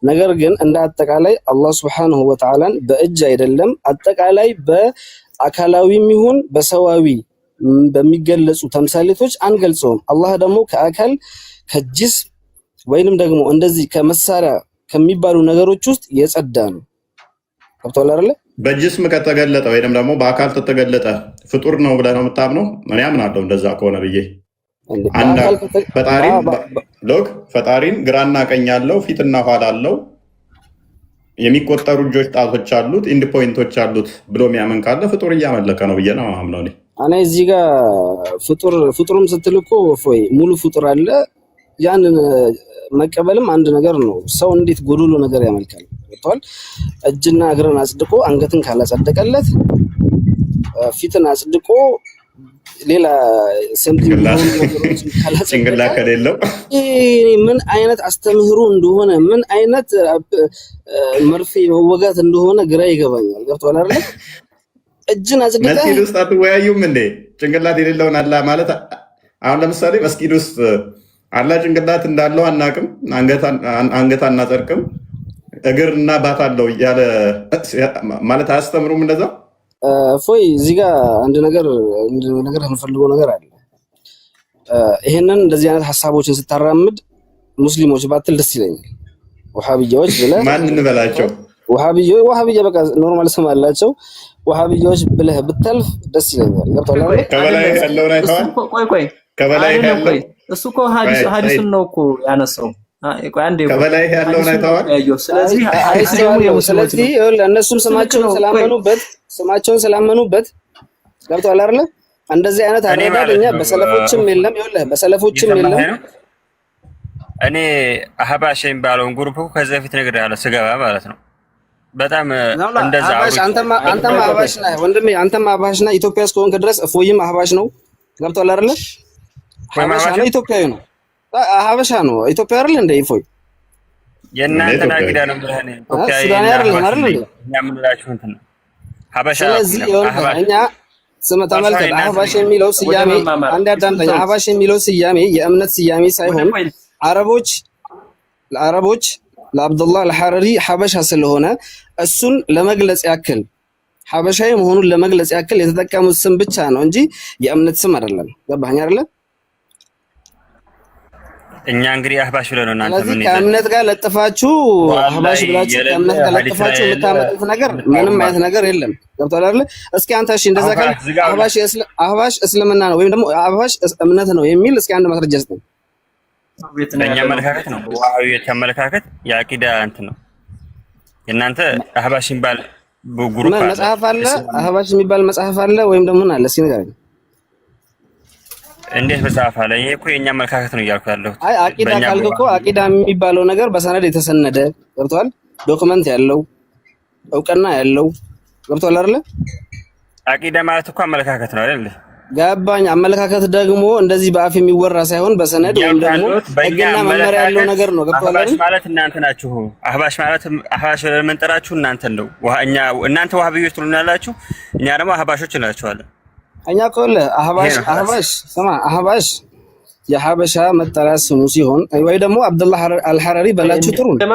ነገር ግን እንደ አጠቃላይ አላህ Subhanahu Wa Ta'ala በእጅ አይደለም አጠቃላይ በአካላዊም ይሁን በሰዋዊ በሚገለጹ ተምሳሌቶች አንገልጸውም። አላህ ደግሞ ከአካል ከጅስ ወይንም ደግሞ እንደዚህ ከመሳሪያ ከሚባሉ ነገሮች ውስጥ የጸዳ ነው። ገብቶሃል አይደል? በጅስም ከተገለጠ ወይንም ደግሞ በአካል ተተገለጠ ፍጡር ነው ብለህ ነው የምታምነው? እኔ አምናለሁ እንደዛ ከሆነ ብዬ ፈጣሪን ግራና ቀኝ አለው፣ ፊትና ኋላ አለው፣ የሚቆጠሩ እጆች ጣቶች አሉት፣ ኢንድ ፖይንቶች አሉት ብሎ የሚያምን ካለ ፍጡር እያመለከ ነው ብዬ ነው አምነው። እኔ እዚህ ጋር ፍጡርም ስትል እኮ ሙሉ ፍጡር አለ። ያንን መቀበልም አንድ ነገር ነው። ሰው እንዴት ጎዶሎ ነገር ያመልካል? ወጥቷል። እጅና እግርን አጽድቆ አንገትን ካላጸደቀለት ፊትን አጽድቆ ሌላ ጭንቅላ ከሌለው ምን አይነት አስተምህሮ እንደሆነ ምን አይነት መርፌ መወጋት እንደሆነ ግራ ይገባኛል። ገብቶሃል አይደል? እጅን አጽድቀህ መስጊድ ውስጥ አትወያዩም እንዴ? ጭንቅላት የሌለውን አላህ ማለት አሁን ለምሳሌ መስጊድ ውስጥ አላህ ጭንቅላት እንዳለው አናቅም፣ አንገት አናጸድቅም፣ እግርና ባት አለው እያለ ማለት አያስተምሩም እንደዛ? እዚህ ጋር አንድ ነገር የምፈልገው ነገር አለ። ይሄንን እንደዚህ አይነት ሐሳቦችን ስታራምድ ሙስሊሞች ባትል ደስ ይለኛል። ወሃቢያዎች ብለህ ማን እንበላቸው? ወሃቢያ በቃ ኖርማል ስም አላቸው። ወሃቢያዎች ብለህ ብታልፍ ደስ ይለኛል። ገብቶሃል አይደል? ከበላይ ያለውን አይተዋል። ቆይ ከበላይ ያለው እሱ እኮ ሐዲስን ነው እኮ ያነሳው። ከበላይ ያለውን አይተዋል። ስለዚህ እነሱም ስማቸውን ስላመኑበት ገብቶሃል አይደል? እንደዚህ አይነት አረዳድኛ በሰለፎችም የለም። እኔ አህባሽ የሚባለውን ግሩፕ ከዚህ በፊት ነገር ያለ ስገባ ማለት ነው በጣም እንደዛ አንተማ አህባሽ ነህ ወንድሜ፣ አንተማ አህባሽ ነህ። ኢትዮጵያ ውስጥ ከሆንክ ድረስ እፎይም አህባሽ ነው። ገብቶሃል አይደል? ሀበሻ ነው፣ ኢትዮጵያዊ ነው። ሀበሻ ነው፣ ኢትዮጵያ አይደል እንደ እፎይ የእናንተ ናግዳ ነው ብለህ ነው ኢትዮጵያዊ የምንላችሁ እንትን ነው ሀበሻ። ስለዚህ እኛ ስም ተመልከት፣ አህባሽ የሚለው ስያሜ አንድ አዳምጠኝ። አህባሽ የሚለው ስያሜ የእምነት ስያሜ ሳይሆን ለአረቦች ለአብዱላህ አልሐረሪ ሀበሻ ስለሆነ እሱን ለመግለጽ ያክል ሀበሻዊ መሆኑን ለመግለጽ ያክል የተጠቀሙት ስም ብቻ ነው እንጂ የእምነት ስም አይደለም። ገባኸኝ አይደለ? እኛ እንግዲህ አህባሽ ብለን ነው እናንተ ምን ከእምነት ጋር ለጥፋችሁ አህባሽ ብላችሁ ከእምነት ጋር ለጥፋችሁ የምታመጡት ነገር ምንም አይነት ነገር የለም። ገብቶሃል አይደል? እስኪ አንተ እሺ እንደዛ ካል አህባሽ እስልምና ነው ወይም ደግሞ አህባሽ እምነት ነው የሚል እስኪ አንድ ማስረጃ ስጠኝ። በእኛ አመለካከት ነው ዋሃቢዎች አመለካከት የአቂዳ እንትን ነው። የእናንተ አህባሽ የሚባል ግሩፕ አለ፣ መጽሐፍ አለ፣ አህባሽ የሚባል መጽሐፍ አለ ወይም ደግሞ ምን አለ? እስኪ ንገረኝ። እንዴት መጽሐፍ አለ? ይሄ እኮ የኛ አመለካከት ነው እያልኩ ያለሁት። አይ አቂዳ ካልክ እኮ አቂዳ የሚባለው ነገር በሰነድ የተሰነደ ገብቶሃል፣ ዶክመንት ያለው እውቅና ያለው ገብቶሃል አይደል? አቂዳ ማለት እኮ አመለካከት ነው አይደል? ገባኝ። አመለካከት ደግሞ እንደዚህ በአፍ የሚወራ ሳይሆን በሰነድ ወይም ደግሞ ህግና መመሪያ ያለው ነገር ነው። ገብቶሃል አይደል? አህባሽ ማለት እናንተ ናችሁ። አህባሽ ማለት አህባሽ ለምንጠራችሁ እናንተ ነው። እናንተ ዋሃቢዎች ትሉናላችሁ፣ እኛ ደግሞ አህባሾች እንላችኋለን። እኛ ኮለ አህባሽ ስማ፣ አህባሽ የሐበሻ መጠሪያ ስሙ ሲሆን ወይ ደግሞ አብዱላህ አልሐረሪ በላችሁ ጥሩ ነው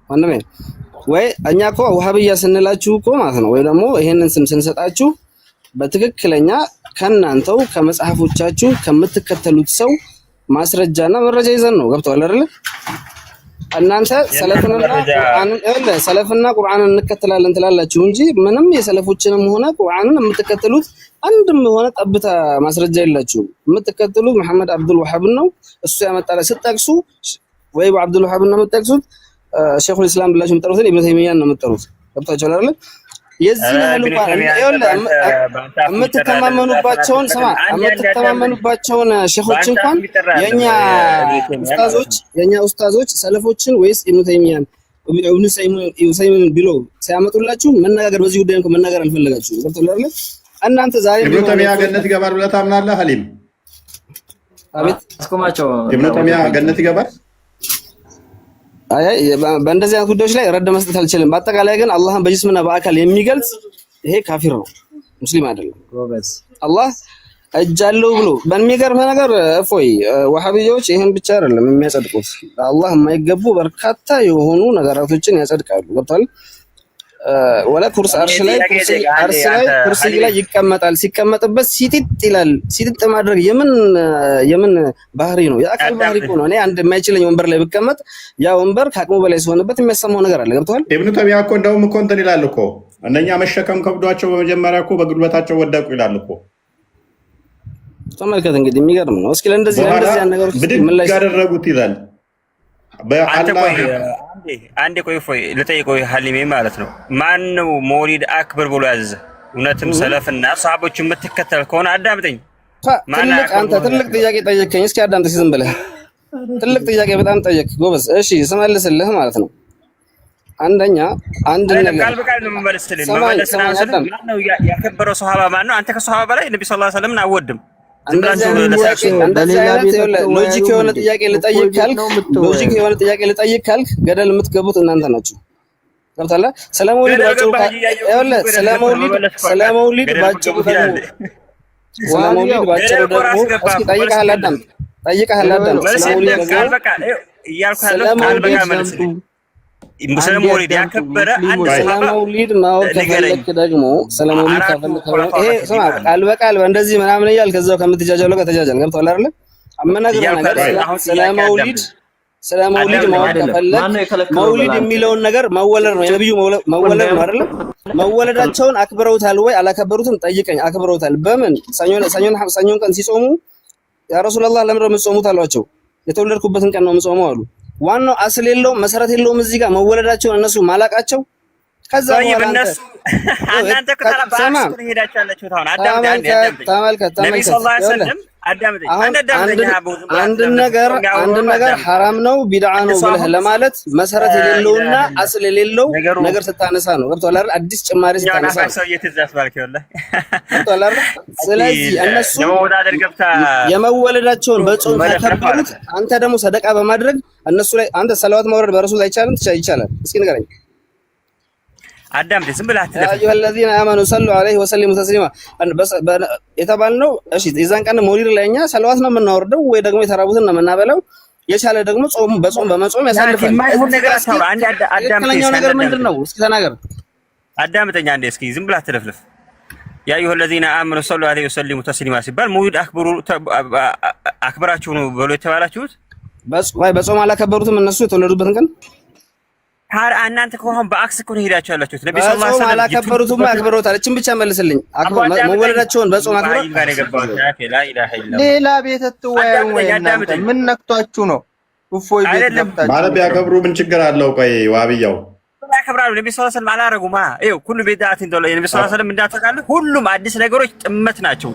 ወንድሜ። ወይ እኛ እኮ ወሃቢያ ስንላችሁ እኮ ማለት ነው ወይ ደግሞ ይሄንን ስም ስንሰጣችሁ በትክክለኛ ከናንተው ከመጽሐፎቻችሁ ከምትከተሉት ሰው ማስረጃና መረጃ ይዘን ነው። ገብቶሃል አይደል? እናንተ ሰለፍና ቁርአንን እንከተላለን ትላላችሁ እንጂ ምንም የሰለፎችንም ሆነ ቁርአንን የምትከተሉት አንድም ሆነ ጠብታ ማስረጃ የላችሁም። የምትከተሉት መሐመድ አብዱል ወሃብ ነው። እሱ ያመጣለ ስትጠቅሱ ወይ አብዱል ወሃብ ነው የምትጠቅሱት፣ ሼኹል ኢስላም ብላችሁ የምትጠሩት ኢብኑ ተይሚያን ነው የምትጠሩት። ገብታችኋል አይደል? የዚህ ያህል እንኳን የምትተማመኑባቸውን ሼኾች እንኳን የኛ ኡስታዞች ሰለፎችን ወይስ ኢብኑ ተይሚያን ኢብኑ ሰይሚን ብሎ ሲያመጡላችሁ መነጋገር በዚህ ጉዳይ እንኳን መናገር አልፈለጋችሁም። ገብቶሃል አይደል? እናንተ ዛሬ ኢብኑ ተይሚያ ገነት ይገባል ብለህ ታምናለህ? ሀሊም አቤት አስቆማቸው። ኢብኑ ተይሚያ ገነት ይገባል? አይ በእንደዚህ አይነት ጉዳዮች ላይ ረድ መስጠት አልችልም። በአጠቃላይ ግን አላህን በጅስምና በአካል የሚገልጽ ይሄ ካፊር ነው፣ ሙስሊም አይደለም። አላህ እጃለው ብሎ በሚገርም ነገር እፎይ ወሃቢዎች ይሄን ብቻ አይደለም የሚያጸድቁት አላህ የማይገቡ በርካታ የሆኑ ነገራቶችን ያጸድቃሉ። ገብቷል? ወላ ኩርሲ አርሽ ላይ ኩርሲ ላይ ይቀመጣል። ሲቀመጥበት ሲጥጥ ይላል። ሲጥጥ ማድረግ የምን ባህሪ ነው? የአካል ባህሪ ነው። እኔ አንድ የማይችለኝ ወንበር ላይ ብቀመጥ ያ ወንበር ከአቅሙ በላይ ሲሆንበት የሚያሰማው ነገር አለ። ገብቷል? ኢብኑ ተይሚያ እኮ እንደውም እኮ እንትን ይላል እኮ እነኛ መሸከም ከብዷቸው በመጀመሪያ እኮ በጉልበታቸው ወደቁ ይላል እኮ። ተመልከት እንግዲህ የሚገርም ነው። እስኪ ለእንደዚህ ነገሮች ምን ላይ ያደረጉት ይላል። አንዴ ቆይ ፎይ ልጠይቀው ሐሊሜ ማለት ነው። ማን ነው መውሊድ አክብር ብሎ ያዘዘ? እውነትም ሰለፍና ሰሃቦች የምትከተል ከሆነ አዳምጠኝ። አንተ ትልቅ ጥያቄ ጠየቀኝ። እስኪ አዳምጥ ዝም ብለህ። ትልቅ ጥያቄ በጣም ጠየቅ ጎበዝ። እሺ ስመልስልህ ማለት ነው። አንደኛ አንድ ነገር ቃል በቃል ነው የምመልስልህ። ማን ነው ያከበረው ሰሃባ ማን ነው? አንተ ከሰሃባ በላይ ነብዩ ሰለላሁ ዐለይሂ ወሰለም አወድም። ሎጂክ የሆነ ጥያቄ ልጠይቅ ካልክ ገደል የምትገቡት እናንተ ናችሁ። ገብቶሃል? ስለመውሊድ ባጭሩ እስኪ ጠይቀሃል አዳምጥ። ስለመውሊድ ያከበረ አንድ ስለመውሊድ ማወቅ ከፈለክ ደግሞ ስለመውሊድ ከፈለክ ይሄ ስማ ቃል በቃል እንደዚህ ምናምን እያል ከዛው ከምትጃጃለው ከተጃጃል ገብቶሃል አይደል? አመናገር ነገር ስለመውሊድ ማወቅ ከፈለክ መውሊድ የሚለውን ነገር መወለድ ነው። የነብዩ መወለድ ነው አይደል? መወለዳቸውን አክብረውታል ወይ አላከበሩትም? ጠይቀኝ። አክብረውታል። በምን ሰኞን ቀን ሲጾሙ ያ ረሱላህ ለምን የምትጾሙት አሏቸው። የተወለድኩበትን ቀን ነው የምጾመው አሉ። ዋናው አስል የለውም መሰረት የለውም። እዚህ ጋር መወለዳቸውን እነሱ ማላቃቸው ከዛ በኋላ እናንተ አንድ ነገር ሐራም ነው ቢድዓ ነው ብለህ ለማለት መሰረት የሌለውና አስል የሌለው ነገር ስታነሳ ነው። ገብቶሃል አይደል? አዲስ ጭማሪ ስታነሳ ነው። ስለዚህ እነሱ የመወለዳቸውን በጾም ካከበሩት አንተ ደግሞ ሰደቃ በማድረግ እነሱ ላይ አንተ ሰላዋት ማውረድ በረሱል አይቻልም? ይቻላል። እስኪ ንገረኝ። አዳምጥ ዝም ብለህ አትለፍ። አዩሀ الذين آمنوا صلوا عليه وسلموا تسليما የተባልነው እሺ፣ የዛን ቀን መውሊድ ላይ እኛ ሰላዋት ነው የምናወርደው ወይ ደግሞ የተራቡትን ነው የምናበላው። የቻለ ደግሞ በጾም በመጾም ያሳልፋል። ትክክለኛው ነገር ምንድነው? እስኪ ተናገር። አዳምጠኛ አንዴ እስኪ ዝም ብለህ አትለፍልፍ። ያ አዩሀ الذين آمنوا صلوا عليه وسلموا تسليما ሲባል መውሊድ አክብራችሁ ነው ብሎ የተባላችሁት። በጾም አላከበሩትም እነሱ የተወለዱበትን ቀን እናንተ ከሆነ በአክስ እኮ ነው ሄዳችሁ ያላችሁት። ነብዩ ሰለላሁ ዐለይሂ ወሰለም አላከበሩትም አክብረውታል። እቺን ብቻ መልስልኝ። መወለዳቸውን በጾም አክብረው ሌላ ቤት ተወያዩ ወይ እናንተ ምን ነክቷችሁ ነው? እፎይ ቤት ገብታችሁ ማለት ቢያከብሩ ምን ችግር አለው? ቆይ ዋብያው ያከብራሉ። ነብዩ ሰለላሁ ዐለይሂ ወሰለም አላረጉማ። ይኸው ሁሉ ቤዳት እንደው ነብዩ ሰለላሁ ዐለይሂ ወሰለም እንዳተካለ ሁሉም አዲስ ነገሮች ጥመት ናቸው።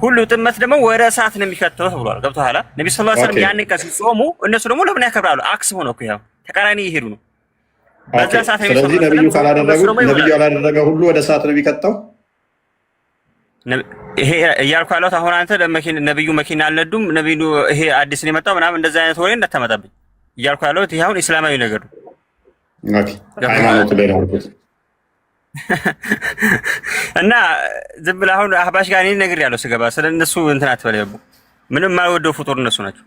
ሁሉ ጥመት ደግሞ ወደ እሳት ነው የሚከተው ተብሏል። ገብቶሃል? ነብዩ ሰለላሁ ዐለይሂ ወሰለም ያንን ቀን ሲጾሙ እነሱ ደግሞ ለምን ያከብራሉ? አክስ ሆኖ እኮ ያው ተቃራኒ ይሄዱ ነው። በዛ ሰዓት ነው። ስለዚህ ነብዩ ያላደረገ ሁሉ ወደ እሳት ነው የሚከተው። ይሄ እያልኩ ያለሁት አሁን አንተ ነብዩ መኪና አልነዱም፣ ነብዩ ይሄ አዲስ ነው የመጣው ምናምን እንደዛ አይነት ወሬ እንዳታመጣብኝ እያልኩ ያለሁት ይሄ አሁን እስላማዊ ነገር ነው። ኦኬ ሃይማኖት ላይ ነው እና ዝም ብለህ አሁን አህባሽ ጋር እኔ ነገር ያለው ስገባ ስለነሱ እንትን አትበለቡ። ምንም ማልወደው ፍጡር እነሱ ናቸው።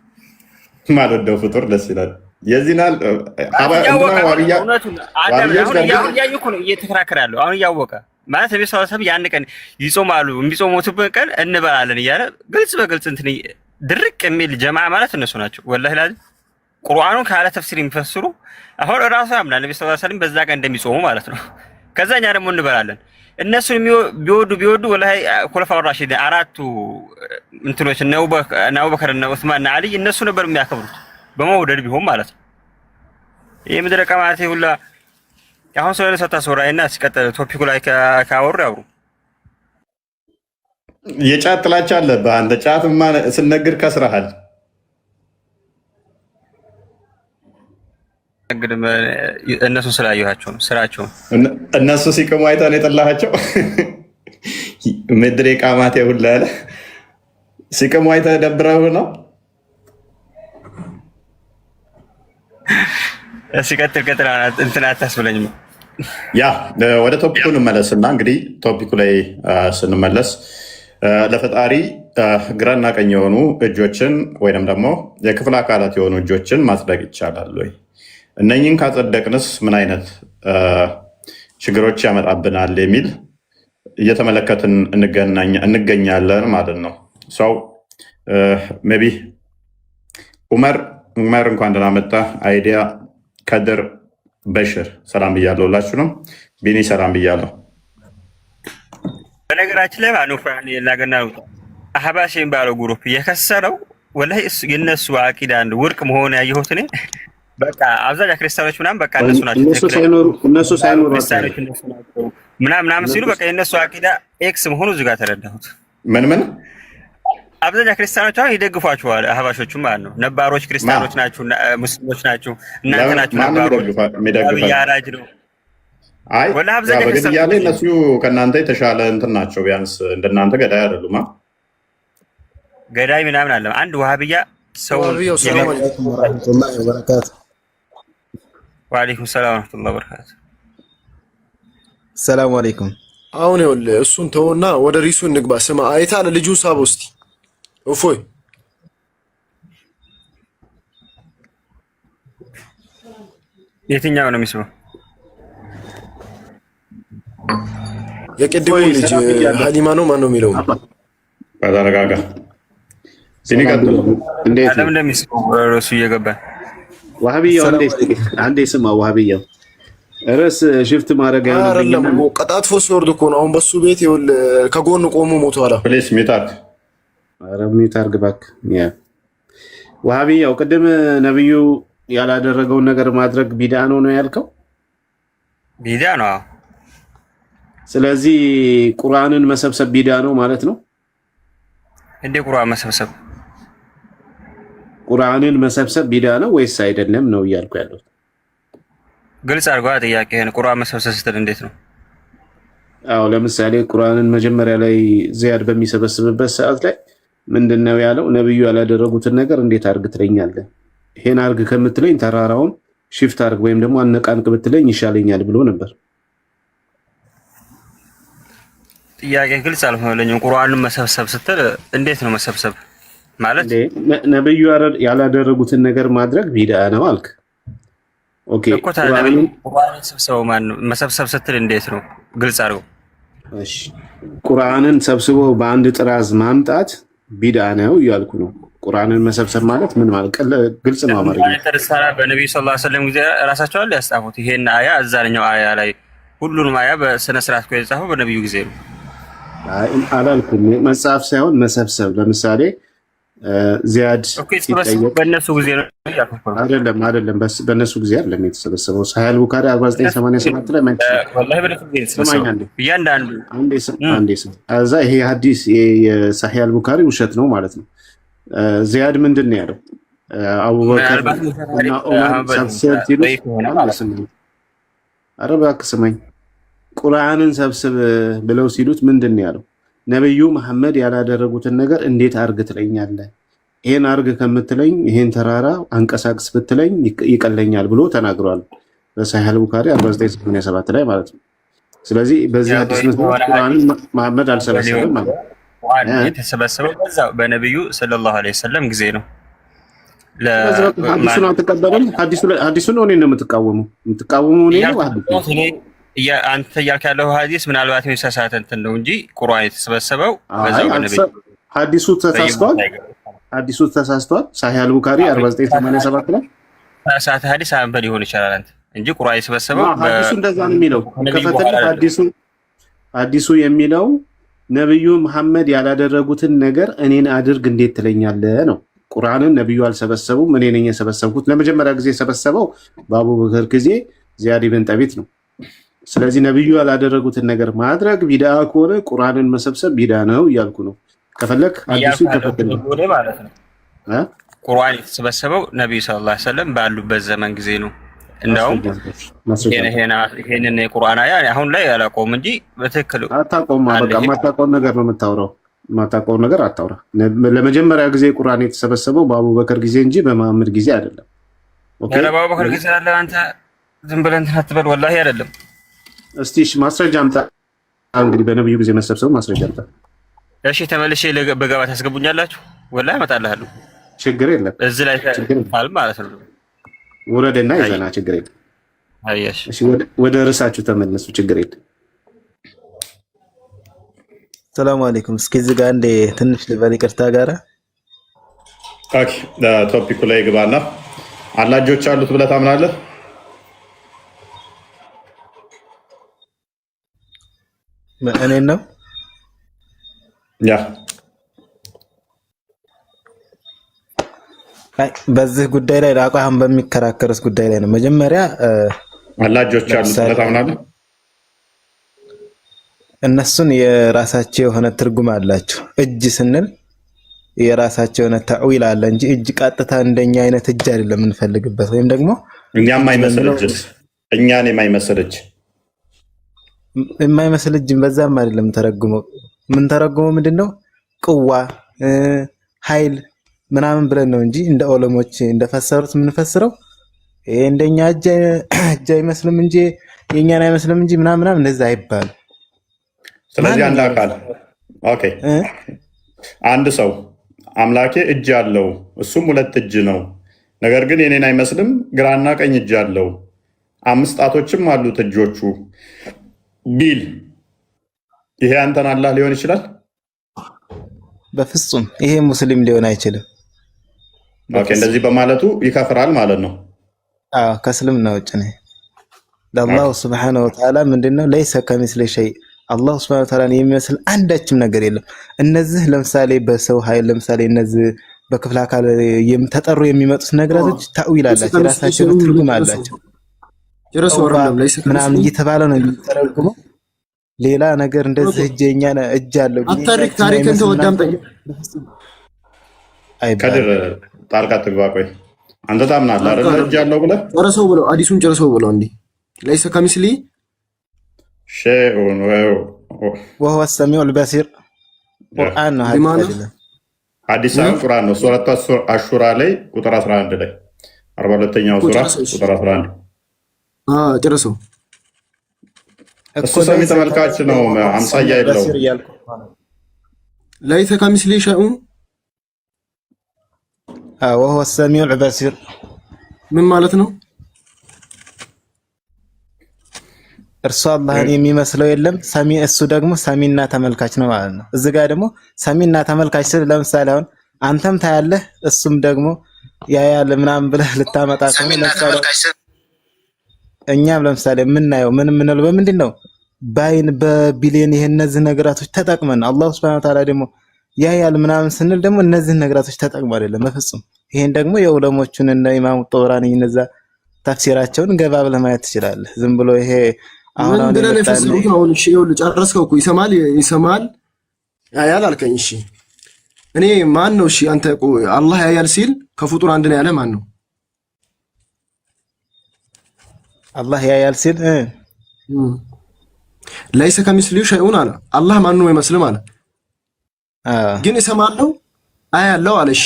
ማልወደው ፍጡር ደስ ይላል። የዚህናል እየተከራከረ ያለው አሁን እያወቀ ማለት ቤተሰብ ያን ቀን ይጾማሉ። የሚጾሙትን ቀን እንበላለን እያለ ግልጽ በግልጽ እንትን ድርቅ የሚል ጀማ ማለት እነሱ ናቸው። ወላሂ ላዚም ቁርአኑን ካለ ተፍሲር የሚፈስሩ አሁን እራሱ ያምናል ነብዩ ሰለላሁ ዐለይሂ ወሰለም በዛ ቀን እንደሚጾሙ ማለት ነው። ከዛ እኛ ደግሞ እንበላለን። እነሱን ቢወዱ ወላሂ ኹለፋው ራሺዲን አራቱ እንትኖች ነው አቡበከር እና ዑስማን እና አሊ እነሱ ነበር የሚያከብሩት በመውደድ ቢሆን ማለት ነው። ይሄ ምድረ ቀማቴ ሁላ አሁን ስለነ ሰታሶራይና ሲቀጥል ቶፒኩ ላይ ካወሩ ያውሩ። የጫት ጥላቻ አለብህ አንተ። ጫትማ ስነግር ከስረሃል። እንግዲህ እነሱ ስላየኋቸው ነው ስራቸው። እነሱ ሲቅሙ አይተህ ነው የጠላሃቸው? ምድረ ቀማቴ ሁላ አለ ሲቅሙ አይተህ ደብረው ነው። ሲቀጥል እንትን አታስብለኝም። ያ ወደ ቶፒኩ እንመለስና እንግዲህ ቶፒኩ ላይ ስንመለስ ለፈጣሪ ግራና ቀኝ የሆኑ እጆችን ወይንም ደግሞ የክፍል አካላት የሆኑ እጆችን ማጽደቅ ይቻላል ወይ? እነኝን ካጸደቅንስ ምን አይነት ችግሮች ያመጣብናል የሚል እየተመለከትን እንገኛለን ማለት ነው። ሰው ሜይ ቢ ኡመር እንኳን ደህና መጣ። አይዲያ ከድር በሽር ሰላም ብያለሁ። ሁላችሁንም ቢኒ ሰላም ብያለሁ። በነገራችን ላይ ማኑፋን የላገና አህባሽ የሚባለው ግሩፕ የከሰረው ወላሂ የነሱ አቂዳ አንድ ውርቅ መሆን ያየሁት እኔ በቃ አብዛኛው ክርስቲያኖች ምናምን በቃ እነሱ ናቸው ምናምን ሲሉ በቃ የነሱ አቂዳ ኤክስ መሆኑ እዚህ ጋር ተረዳሁት። ምን አብዛኛው ክርስቲያኖች አሁን ይደግፏቸዋል አህባሾቹ ማለት ነው። ነባሮች ክርስቲያኖች ናቸው፣ ሙስሊሞች ናቸው፣ እናንተ ናችሁ ነባሮች ያራጅ ነው። አይ በግድያ ላይ እነሱ ከእናንተ የተሻለ እንትን ናቸው። ቢያንስ እንደናንተ ገዳይ አይደሉም። ገዳይ ምናምን አለ። አንድ ዋሃብያ ሰው ወአለይኩም ሰላም ወራህመቱላሂ ወበረካቱ። ሰላም አለይኩም። አሁን ይኸውልህ እሱን ተውና ወደ ሪሱ እንግባ። ስማ አይታል ልጁ ሳብ ውስጥ እፎይ የትኛው ነው የሚስበው? የቅድሙ ልጅ ሀሊማ ነው ማን ነው የሚለው? ተረጋጋ። ሲኒቀጥሉ እንዴት ነው እንደሚስበው ራሱ እየገባ ዋሃብያው አንዴ ስማ ዋሃብያው ርዕስ ሽፍት ማድረግ አይደለም እኮ ቀጣጥፎ ሲወርድ እኮ ነው። አሁን በሱ ቤት ይኸውልህ ከጎን ቆሞ ሞቷል። ፕሊስ ሚታክ ሚታርግ እባክህ። ዋሃብያው ቅድም ነብዩ ያላደረገውን ነገር ማድረግ ቢድዓ ነው ያልከው? ቢድዓ ነው። ስለዚህ ቁርአንን መሰብሰብ ቢድዓ ነው ማለት ነው? እንደ ቁርአን መሰብሰብ ቁርአንን መሰብሰብ ቢድዓ ነው ወይስ አይደለም ነው እያልኩ ያለው? ግልጽ አድርጓ ጥያቄህን። ቁርአን መሰብሰብ ስትል እንዴት ነው? አዎ ለምሳሌ ቁርአንን መጀመሪያ ላይ ዚያድ በሚሰበስብበት ሰዓት ላይ ምንድነው ያለው? ነብዩ ያላደረጉትን ነገር እንዴት አርግ ትለኛለህ? ይሄን አርግ ከምትለኝ ተራራውን ሽፍት አርግ ወይም ደግሞ አነቃንቅ ብትለኝ ይሻለኛል ብሎ ነበር። ጥያቄ ግልጽ አልሆነልኝም። ቁርአንን መሰብሰብ ስትል እንዴት ነው መሰብሰብ ማለት? ነብዩ ያላደረጉትን ነገር ማድረግ ቢድዓ ነው አልክ። ኦኬ ቁርአንን ሰብስበው መሰብሰብ ስትል እንዴት ነው? ግልጽ አድርገው። እሺ ቁርአንን ሰብስቦ በአንድ ጥራዝ ማምጣት ቢድዓ ነው እያልኩ ነው። ቁርአንን መሰብሰብ ማለት ምን ማለት ግልጽ ነው። አማርኛ ተርሳራ በነብዩ ሰለላሁ ዐለይሂ ወሰለም ጊዜ ራሳቸው አለ ያስጣፉት ይሄን አያ እዛኛው አያ ላይ ሁሉንም አያ በስነ ስርዓት ነው የጻፈው በነብዩ ጊዜ ነው። አላልኩም መጽሐፍ ሳይሆን መሰብሰብ። ለምሳሌ ዚያድ በእነሱ ጊዜ ነው አይደለም በእነሱ ጊዜ አይደለም የተሰበሰበው። ሳሂህ አል-ቡኻሪ 4987 ላይ ወላሂ በእነሱ ጊዜ የተሰበሰበው እያንዳንዱ አንዴ እዛ ይሄ ሐዲስ የሳሂህ አል-ቡኻሪ ውሸት ነው ማለት ነው። ዚያድ ምንድን ነው ያለው? አቡበከር እና ዑመር ሰብስብ ሲሉት ኧረ እባክህ ስማኝ። ቁርአንን ሰብስብ ብለው ሲሉት ምንድን ነው ያለው? ነብዩ መሐመድ ያላደረጉትን ነገር እንዴት አርግ ትለኛለህ? ይሄን አርግ ከምትለኝ ይሄን ተራራ አንቀሳቅስ ብትለኝ ይቀለኛል ብሎ ተናግሯል በሳሂህ አል-ቡኻሪ 4987 ላይ ማለት ነው። ስለዚህ በዚህ ሐዲስ መሰረት ቁርአንን መሐመድ አልሰበሰበም ማለት ነው። ቁርአን የተሰበሰበው በዛው በነብዩ ሰለላሁ ዐለይሂ ወሰለም ጊዜ ነው። ሐዲሱን አትቀበልም? ሐዲሱን ነው ነው የምትቃወመው ነው አንተ እያልክ ያለው ሐዲስ ምናልባት የሚሳሳት እንትን ነው እንጂ ቁርአን የተሰበሰበው በዛው በነብዩ ሐዲሱ ተሳስቷል። ሳሂህ አል-ቡኻሪ 4987 ላይ ተሳሳተ ሐዲስ አንበል ሊሆን ይችላል አንተ እንጂ ቁርአን የተሰበሰበው ሐዲሱ እንደዛ ነው የሚለው። ሐዲሱ የሚለው ነብዩ መሐመድ ያላደረጉትን ነገር እኔን አድርግ እንዴት ትለኛለህ ነው። ቁርአንን ነብዩ አልሰበሰቡም፣ እኔ ነኝ የሰበሰብኩት። ለመጀመሪያ ጊዜ የሰበሰበው በአቡበከር ጊዜ ዚያድ ኢብን ጠቢት ነው። ስለዚህ ነብዩ ያላደረጉትን ነገር ማድረግ ቢድዓ ከሆነ ቁርአንን መሰብሰብ ቢድዓ ነው እያልኩ ነው። ከፈለክ ሐዲሱ ተፈተነ ማለት ነው። ቁርአን የተሰበሰበው ነብዩ ሰለላሁ ዐለይሂ ወሰለም ባሉበት ዘመን ጊዜ ነው። እንደውም ይሄንን የቁርአን አያ አሁን ላይ አላቆም እንጂ በትክክል አታቆም። በቃ ማታቆም ነገር ነው የምታወራው። ማታቆም ነገር አታውራ። ለመጀመሪያ ጊዜ ቁርአን የተሰበሰበው በአቡበከር ጊዜ እንጂ በመሐመድ ጊዜ አይደለም። ኦኬ በአቡበከር ጊዜ አለ። አንተ ዝም ብለህ እንትን አትበል። ወላሂ አይደለም። እስቲ ማስረጃ አምጣ። እንግዲህ በነብዩ ጊዜ መሰብሰቡ ማስረጃ አምጣ። እሺ ተመልሼ በገባ ታስገቡኛላችሁ? ወላሂ እመጣልሃለሁ። ችግር የለም። እዚህ ላይ ታል ማለት ነው። ውረድና ይዘና ችግር የለም። አየሽ። እሺ ወደ ርዕሳችሁ ተመለሱ። ችግር የለም። ሰላም አለይኩም። እስኪ እዚህ ጋር እንደ ትንሽ ልበል ይቅርታ ጋራ ኦኬ፣ ቶፒኩ ላይ ግባና አላህ እጆች አሉት ብለህ ታምናለህ? እኔን ነው ያ በዚህ ጉዳይ ላይ አቋም በሚከራከርስ ጉዳይ ላይ ነው። መጀመሪያ አላህ እጆች አሉት ብለህ ታምናለህ? እነሱን የራሳቸው የሆነ ትርጉም አላቸው። እጅ ስንል የራሳቸው የሆነ ተዕዊል አለ እንጂ እጅ ቀጥታ እንደኛ አይነት እጅ አይደለም የምንፈልግበት። ወይም ደግሞ እኛም እኛን የማይመስል እጅ በዛም አይደለም ተረጉመው ምን ተረጉመው ምንድነው ቅዋ ኃይል ምናምን ብለን ነው እንጂ እንደ ዑለሞች እንደፈሰሩት የምንፈስረው ይሄ እንደኛ እጅ አይመስልም እንጂ የኛን አይመስልም እንጂ ምናምን እንደዛ አይባል። ስለዚህ አንድ አካል ኦኬ፣ አንድ ሰው አምላኬ እጅ አለው እሱም ሁለት እጅ ነው፣ ነገር ግን የኔን አይመስልም፣ ግራና ቀኝ እጅ አለው 5 ጣቶችም አሉት እጆቹ ቢል ይሄ አንተን አላህ ሊሆን ይችላል? በፍጹም ይሄ ሙስሊም ሊሆን አይችልም። ኦኬ፣ እንደዚህ በማለቱ ይከፍራል ማለት ነው። አዎ ከእስልምና ውጭ ነው። ለአላህ ሱብሓነሁ ወተዓላ ምንድነው ለይሰ ከሚስሊ ሸይ አላህ ሱብሓነሁ ወተዓላ የሚመስል አንዳችም ነገር የለም። እነዚህ ለምሳሌ በሰው ኃይል ለምሳሌ እነዚህ በክፍለ አካል ተጠሩ የሚመጡት ነገራቶች ታዊል አላቸው፣ ራሳቸው ትርጉም አላቸው። ምናምን እየተባለ ነው የሚተረጉመው። ሌላ ነገር እንደዚህ እጅኛ እጅ አለው ታሪክን ተወዳምጠኝ ከድር ጣልቃ ትግባ። ቆይ አንተ ታምናለህ አይደል? እጅ አለው ብለህ ጨረሰው ብለው አዲሱን ጨረሰው ብለው እንዴ ለይሰ ከሚስሊ ሸይኡን ወሁወ ሰሚዑል በሲር ቁርአን ነው አይደለም? ሐዲስ ቁርአን ነው። ሱረቱ አሹራ ላይ ቁጥር 11 ላይ 42ኛው ሱራ ቁጥር 11 ጨረሰው። እሱ ሰሚ ተመልካች ነው፣ አምሳያ የለውም። ለይሰ ከሚስሊ ሸይኡን ወሁወ ሰሚዑል በሲር ምን ማለት ነው? እርሱ አላህን የሚመስለው የለም። ሰሚ እሱ ደግሞ ሰሚና ተመልካች ነው ማለት ነው። እዚህ ጋር ደግሞ ሰሚና ተመልካች ስል ለምሳሌ አሁን አንተም ታያለህ እሱም ደግሞ ያያል ምናምን ብለህ ልታመጣ ከሆነ ለምሳሌ እኛም ለምሳሌ የምናየው ምንለው በምንድን ነው? በአይን በቢሊየን ይሄ እነዚህ ነገራቶች ተጠቅመን አላህ ሱብሓነሁ ወተዓላ ደግሞ ያያል ምናምን ስንል ደግሞ እነዚህ ነገራቶች ተጠቅሞ አይደለም በፍጹም። ይሄን ደግሞ የዑለሞቹን እና ኢማሙ ጦብራኒ እነዛ ተፍሲራቸውን ገባ ብለህ ማየት ትችላለህ። ዝም ብሎ ይሄ አሁን ብለን የፈሰሩት አሁን እሺ ይኸውልህ ጨረስከው እኮ ይሰማል ያያል አልከኝ። እሺ እኔ ማን ነው? እሺ አንተ አላህ ያያል ሲል ከፍጡር አንድ ነው ያለ ማን ነው? አላህ ያያል ሲል ለይሰ ከሚስሊ ሸይኡን አለ። አላህ ማን ነው አይመስልም አለ። ግን እሰማለሁ አያለሁ አለ። እሺ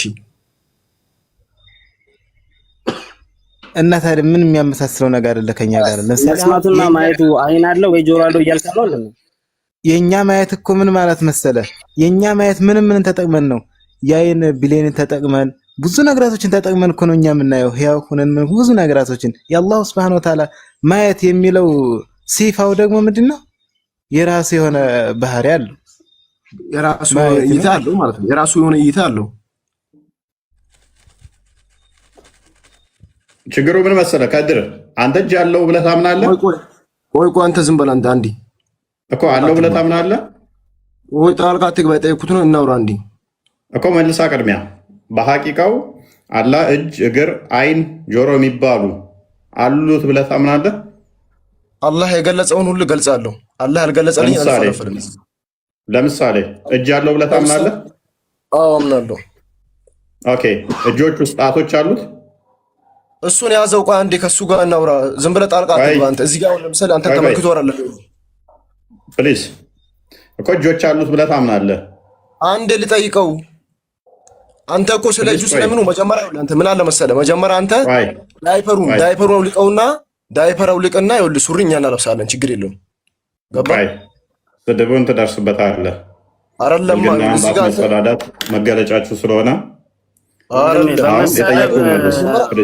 እና ታዲያ ምን የሚያመሳስለው ነገር አለ ከኛ ጋር? መስማቱና ማየቱ አይን አለው ወይ ጆሮ አለው እያልክ ነው አይደል? የኛ ማየት እኮ ምን ማለት መሰለ? የኛ ማየት ምን ተጠቅመን ነው? የአይን ብሌንን ተጠቅመን ብዙ ነገራቶችን ተጠቅመን እኮ ነው እኛ የምናየው። ያው ሆነን ብዙ ነገራቶችን የአላህ ሱብሓነሁ ወተዓላ ማየት የሚለው ሲፋው ደግሞ ምንድነው? የራሱ የሆነ ባህሪ አለው። የራሱ እይታ አለው ማለት ነው። የራሱ የሆነ እይታ አለው። ችግሩ ምን መሰለህ ከድር፣ አንተ እጅ አለው ብለህ ታምናለህ? ቆይ አንተ ዝም በል አንተ አንዴ እኮ አለው ብለህ ታምናለህ? ወይ ጣልቃ አትግባ፣ የጠየኩት ነው እናውራ አንዴ እኮ መልሳ። ቅድሚያ በሐቂቃው አላህ እጅ፣ እግር፣ አይን፣ ጆሮ የሚባሉ አሉት ብለህ ታምናለህ? አላህ የገለጸውን ሁሉ ገልጻለሁ። አላህ ያልገለጸልኝ አልፈለፈልም። ለምሳሌ እጅ አለው ብለህ ታምናለህ? አዎ አምናለሁ። ኦኬ፣ እጆች ውስጥ ጣቶች አሉት? እሱን ያዘው። ቆይ አንዴ ከሱ ጋር እናውራ። ዝም ብለህ ጣልቃ አትግባ አንተ። እዚህ ጋር ለምሳሌ አንተ ተመልክቶ አይደለም ፕሊዝ። እኮ እጆች አሉት ብለህ ታምናለህ? አንድ ልጠይቀው። አንተ እኮ ስለ እጁ ስለምኑ መጀመሪያ አንተ ምን አለ መሰለህ፣ መጀመሪያ አንተ ዳይፐሩን ልቀውና ዳይፐር አውልቅና ይኸውልህ ሱሪ እኛ እናለብሳለን፣ ችግር የለውም። ገባህ? ስድቡን ትደርስበታለህ። አይደለም እዚህ ጋር መጸዳዳት መገለጫችሁ ስለሆነ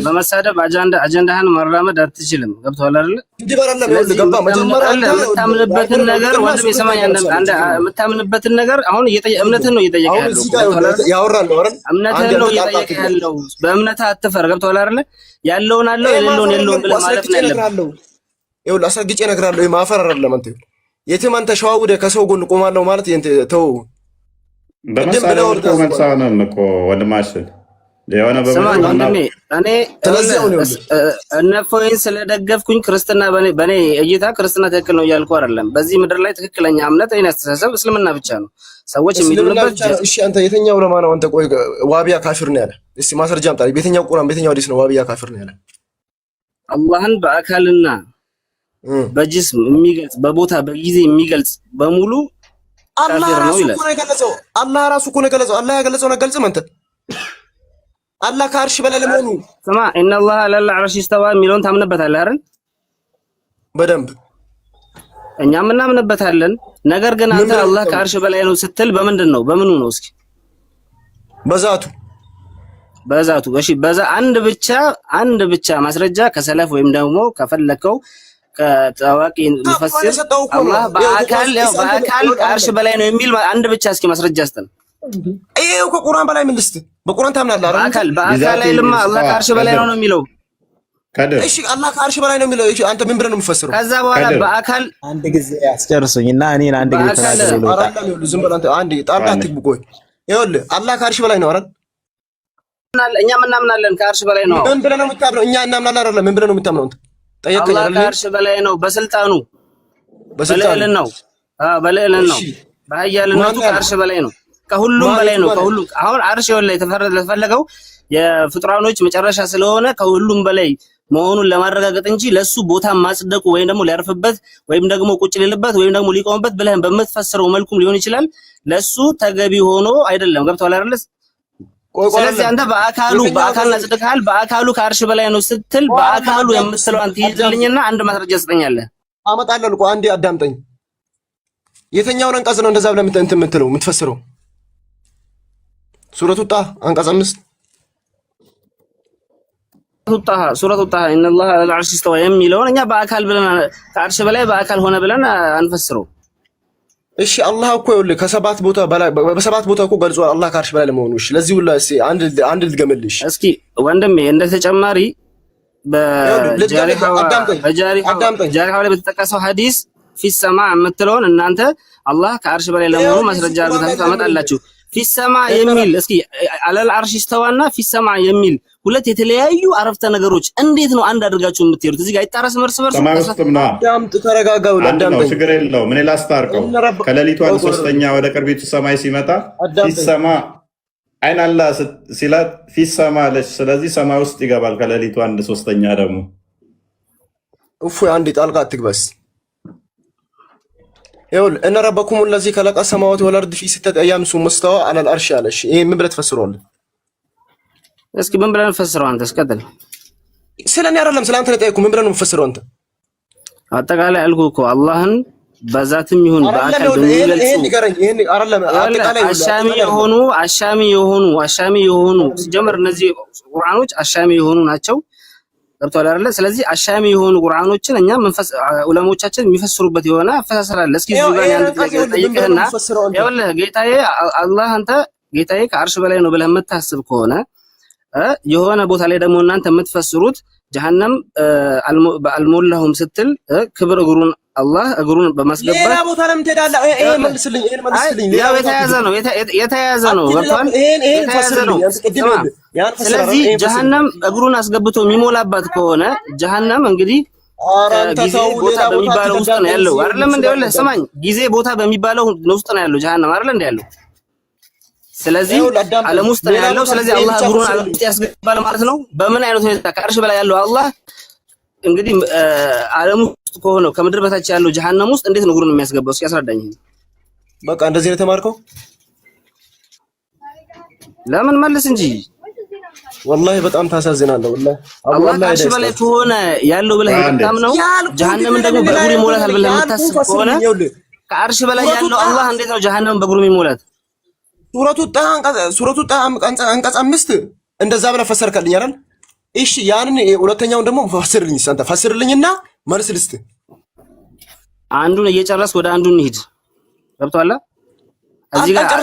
በመሳደብ አጀንዳህን መራመድ አትችልም። ገብቶሃል አይደል? የምታምንበትን ነገር አሁን እምነትህን ነው እየጠየቀ ያለው። በእምነትህ አትፈር። ገብቶሃል አይደል? ያለውን አለው የሌለውን የለውም ብለህ ማለት ነው ያለብህ። ይኸውልህ አስረግጬ እነግርሃለሁ። ማፈር አይደለም አንተ የትም አንተ ሸዋውደህ ከሰው ጎን ቆማለሁ ማለት ተው። በመሳደብ መልሳንም እኮ ወንድማችን የሆነ እኔ እነፎይን ስለደገፍኩኝ ክርስትና በኔ እይታ ክርስትና ትክክል ነው እያልኩ አይደለም። በዚህ ምድር ላይ ትክክለኛ እምነት እኔ አስተሳሰብ እስልምና ብቻ ነው። ሰዎች የሚሉበት እሺ፣ አንተ የትኛው ዑለማ ነው አንተ? ቆይ ዋቢያ ካፊር ነው ያለ? እስቲ ማስረጃ አምጣ። በየትኛው ቁርአን በየትኛው ሐዲስ ነው ዋቢያ ካፊር ነው ያለ? አላህን በአካልና በጅስም የሚገልጽ በቦታ በጊዜ የሚገልጽ በሙሉ አላህ ራሱ እኮ ነው የገለጸው። አላህ ራሱ እኮ ነው የገለጸው። አላህ ያገለጸው ነው ገልጽ አንተ አላህ ከአርሽ በላይ ለመሆኑ ስማ፣ ኢነላህ ዐለል ዐርሽ ኢስተዋ የሚለውን ታምንበታለህ አይደል? በደንብ እኛም እናምንበታለን። ነገር ግን አንተ አላህ ከአርሽ በላይ ነው ስትል በምንድን ነው? በምኑ ነው? እስኪ በዛቱ እሺ፣ በዛ አንድ ብቻ ማስረጃ ከሰለፍ ወይም ደግሞ ከፈለከው ከታዋቂ ሙፈሲር አላህ በአካል ከአርሽ በላይ ነው የሚል አንድ ብቻ እስኪ ማስረጃ አስተን። ይሄው ከቁርአን በላይ ምን ልስት? በቁርአን ታምናለህ አይደል? በአካል ላይ ልማ አላህ ከአርሽ በላይ ነው የሚለው። እሺ አላህ ከአርሽ በላይ ነው የሚለው። እሺ አንተ ምን ብለህ ነው የምትፈስረው? ከዛ በኋላ በአካል አንድ ጊዜ አስጨርሱኝና እኔን አንድ ጊዜ ተናገሩ። ዝም ብለህ አንተ አንዴ ጣልቃ አትግቡ። ቆይ ይኸውልህ አላህ ከአርሽ በላይ ነው አይደል? እኛ እናምናለን ከአርሽ በላይ ነው። ምን ብለህ ነው የምታምነው? እኛ እናምናለን አይደል? ምን ብለህ ነው የምታምነው? ጠየቀኝ አይደል? ከአርሽ በላይ ነው በስልጣኑ በልዕልና ነው። በልዕልና ነው በኃያልነቱ ከአርሽ በላይ ነው። ከሁሉም በላይ ነው። ከሁሉም አሁን አርሽ ላይ የተፈለገው የፍጥራኖች መጨረሻ ስለሆነ ከሁሉም በላይ መሆኑን ለማረጋገጥ እንጂ ለሱ ቦታ ማጽደቁ ወይም ደግሞ ሊያርፍበት ወይም ደግሞ ቁጭ ሊልበት ወይም ደግሞ ሊቆምበት ብለህ በምትፈስረው መልኩም ሊሆን ይችላል። ለሱ ተገቢ ሆኖ አይደለም። ገብቶሃል አይደል? ስለዚህ አንተ በአካል አጽድቀሃል። በአካሉ ከአርሽ በላይ ነው ስትል በአካሉ የምትለዋን ትይዝልኝና አንድ ማስረጃ ትሰጠኛለህ። አመጣለሁ እኮ አንዴ አዳምጠኝ። የትኛውን አንቀጽ ነው እንደዛ ብለህ እንትን የምትለው የምትፈስረው? ሱረቱ ጣህ አንቀጽ 5 ሱረቱ ጣህ ኢነላህ ዐለል ዐርሽ ኢስተዋ የሚለውን እኛ በአካል ብለን ከአርሽ በላይ በአካል ሆነ ብለን አንፈስረው። እሺ አላህ እኮ ይኸውልህ ከሰባት ቦታ በላይ በሰባት ቦታ እኮ ገልጿል አላህ ከአርሽ በላይ ለመሆኑ። እሺ ለዚህ ሁላ እስኪ አንድ ልድገምልሽ እስኪ ወንድሜ። እንደ ተጨማሪ በጃሪሐዋ ላይ በተጠቀሰው ሐዲስ ፊሰማ የምትለውን እናንተ አላህ ከአርሽ በላይ ለመሆኑ ማስረጃ አድርጋችሁ ታመጣላችሁ። ፊሰማ የሚል እስኪ ዐለል ዐርሽ ኢስተዋና ፊሰማ የሚል ሁለት የተለያዩ አረፍተ ነገሮች እንዴት ነው አንድ አድርጋችሁ የምትሄዱት? እዚህ ጋር አይጣረስም እርስ በርስ። አዳምጥ፣ ተረጋጋው። አዳምጥ፣ ችግር የለውም። ምን ላስታርቀው? ከሌሊቱ አንድ ሶስተኛ ወደ ቅርቢቱ ሰማይ ሲመጣ ፊሰማ አይን አላህ ሲላት ፊሰማ አለች። ስለዚህ ሰማይ ውስጥ ይገባል። ከሌሊቱ አንድ ሶስተኛ ደግሞ እፎይ አንዴ ጣልቃ አትግባስ። ይኸውልህ እነ ረበኩም ለዚ ከለቀ ሰማዋት ወልአርድ ፊ ሲተት አያም ሱመ ስተዋ ዐለል ዐርሽ አለሽ። ይሄ ምን ብለህ ትፈስረዋለህ? እስኪ ምን ብለህ እንፈስረው? አንተ እስከተል ስለኔ አይደለም ስለ አንተ ነው የጠየኩህ። ምን ብለህ ነው የምትፈስረው አንተ? አጠቃላይ አልኩህ እኮ አላህን በዛትም ይሁን በአካል በሚገልጹ አሻሚ የሆኑ ሲጀመር እነዚህ ቁርአኖች አሻሚ የሆኑ ናቸው። ገብቶሃል አይደለ? ስለዚህ አሻሚ የሆኑ ቁርአኖችን እኛ ዑለሞቻችን የሚፈስሩበት የሆነ አፈሳሰር አለ። እስኪ እዚህ ጋር አንድ ጥያቄ ጠይቅህና ይኸውልህ ጌታዬ አላህ አንተ ጌታዬ ከአርሽ በላይ ነው ብለህ የምታስብ ከሆነ የሆነ ቦታ ላይ ደግሞ እናንተ የምትፈስሩት ጀሃነም አልሞላሁም ስትል ክብር እግሩን አላህ እግሩን በማስገባት ሌላ ቦታ ለምን ትሄዳለህ? ይሄ መልስልኝ። ያው የተያዘ ነው ገብቷል? የተያዘ ነው። ስለዚህ ጀሃነም እግሩን አስገብቶ የሚሞላባት ከሆነ ጀሃነም እንግዲህ ጊዜ ቦታ በሚባለው ውስጥ ነው ያለው አይደለም እንዴ? ወለ ስማኝ፣ ጊዜ ቦታ በሚባለው ውስጥ ነው ያለው ጀሃነም አይደል እንዴ ያለው? ስለዚህ ዓለም ውስጥ ነው ያለው። ስለዚህ አላህ እግሩን ዓለም ውስጥ ያስገባል ማለት ነው። በምን አይነት ሁኔታ? ከአርሽ በላይ ያለው አላህ እንግዲህ ዓለም ውስጥ ከሆነው ከምድር በታች ያለው ጀሃነም ውስጥ እንዴት ነው እግሩን የሚያስገባው? እስኪ ያስረዳኝ። በቃ እንደዚህ ነው የተማርከው? ለምን መልስ እንጂ ወላሂ በጣም ታሳዝናለህ። ወላሂ አላህ ከአርሽ በላይ ከሆነ ያለው ብለህ የምታምነው ጀሃነምን ደግሞ በእግሩ ይሞላታል ብለህ የምታስብ ከሆነ ከአርሽ በላይ ያለው አላህ እንዴት ነው ጀሃነም በእግሩ የሚሞላት? ሱረቱ ጣሃ አንቀጽ 5 እንደዛ ብለህ ፈሰርከልኝ አይደል? እሺ ያንን ሁለተኛውን ደግሞ ፈስርልኝ። አንተ ፈስርልኝና መልስ ልስጥ። አንዱን እየጨረስክ ወደ አንዱ እንሂድ። ገብቶሃል? እዚህ ጋር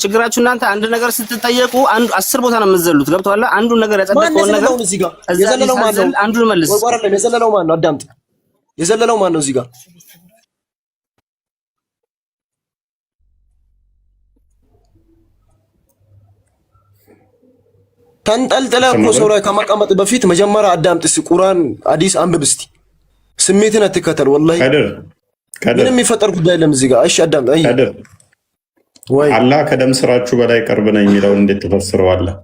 ችግራችሁ እናንተ አንድ ነገር ስትጠየቁ አንዱ 10 ቦታ ነው የምትዘሉት። ገብቶሃል? አንዱን ነገር ያጸደቀውን ነገር የዘለለው ማን ነው? አንዱን መልስ። የዘለለው ማን ነው? አዳምጥ። የዘለለው ማን ነው? እዚህ ጋር ተንጠልጥለህ እኮ ሰው ላይ ከመቀመጥ በፊት መጀመሪያ አዳምጥ። እስኪ ቁርአን ሐዲስ አንብብ። እስኪ ስሜትን አትከተል። ወላሂ ምንም የሚፈጠር ጉዳይ የለም እዚህ ጋር። እሺ አዳምጥ። አይ ወይ አላህ ከደም ስራችሁ በላይ ቅርብ ነው የሚለውን እንዴት ትፈስረዋለህ?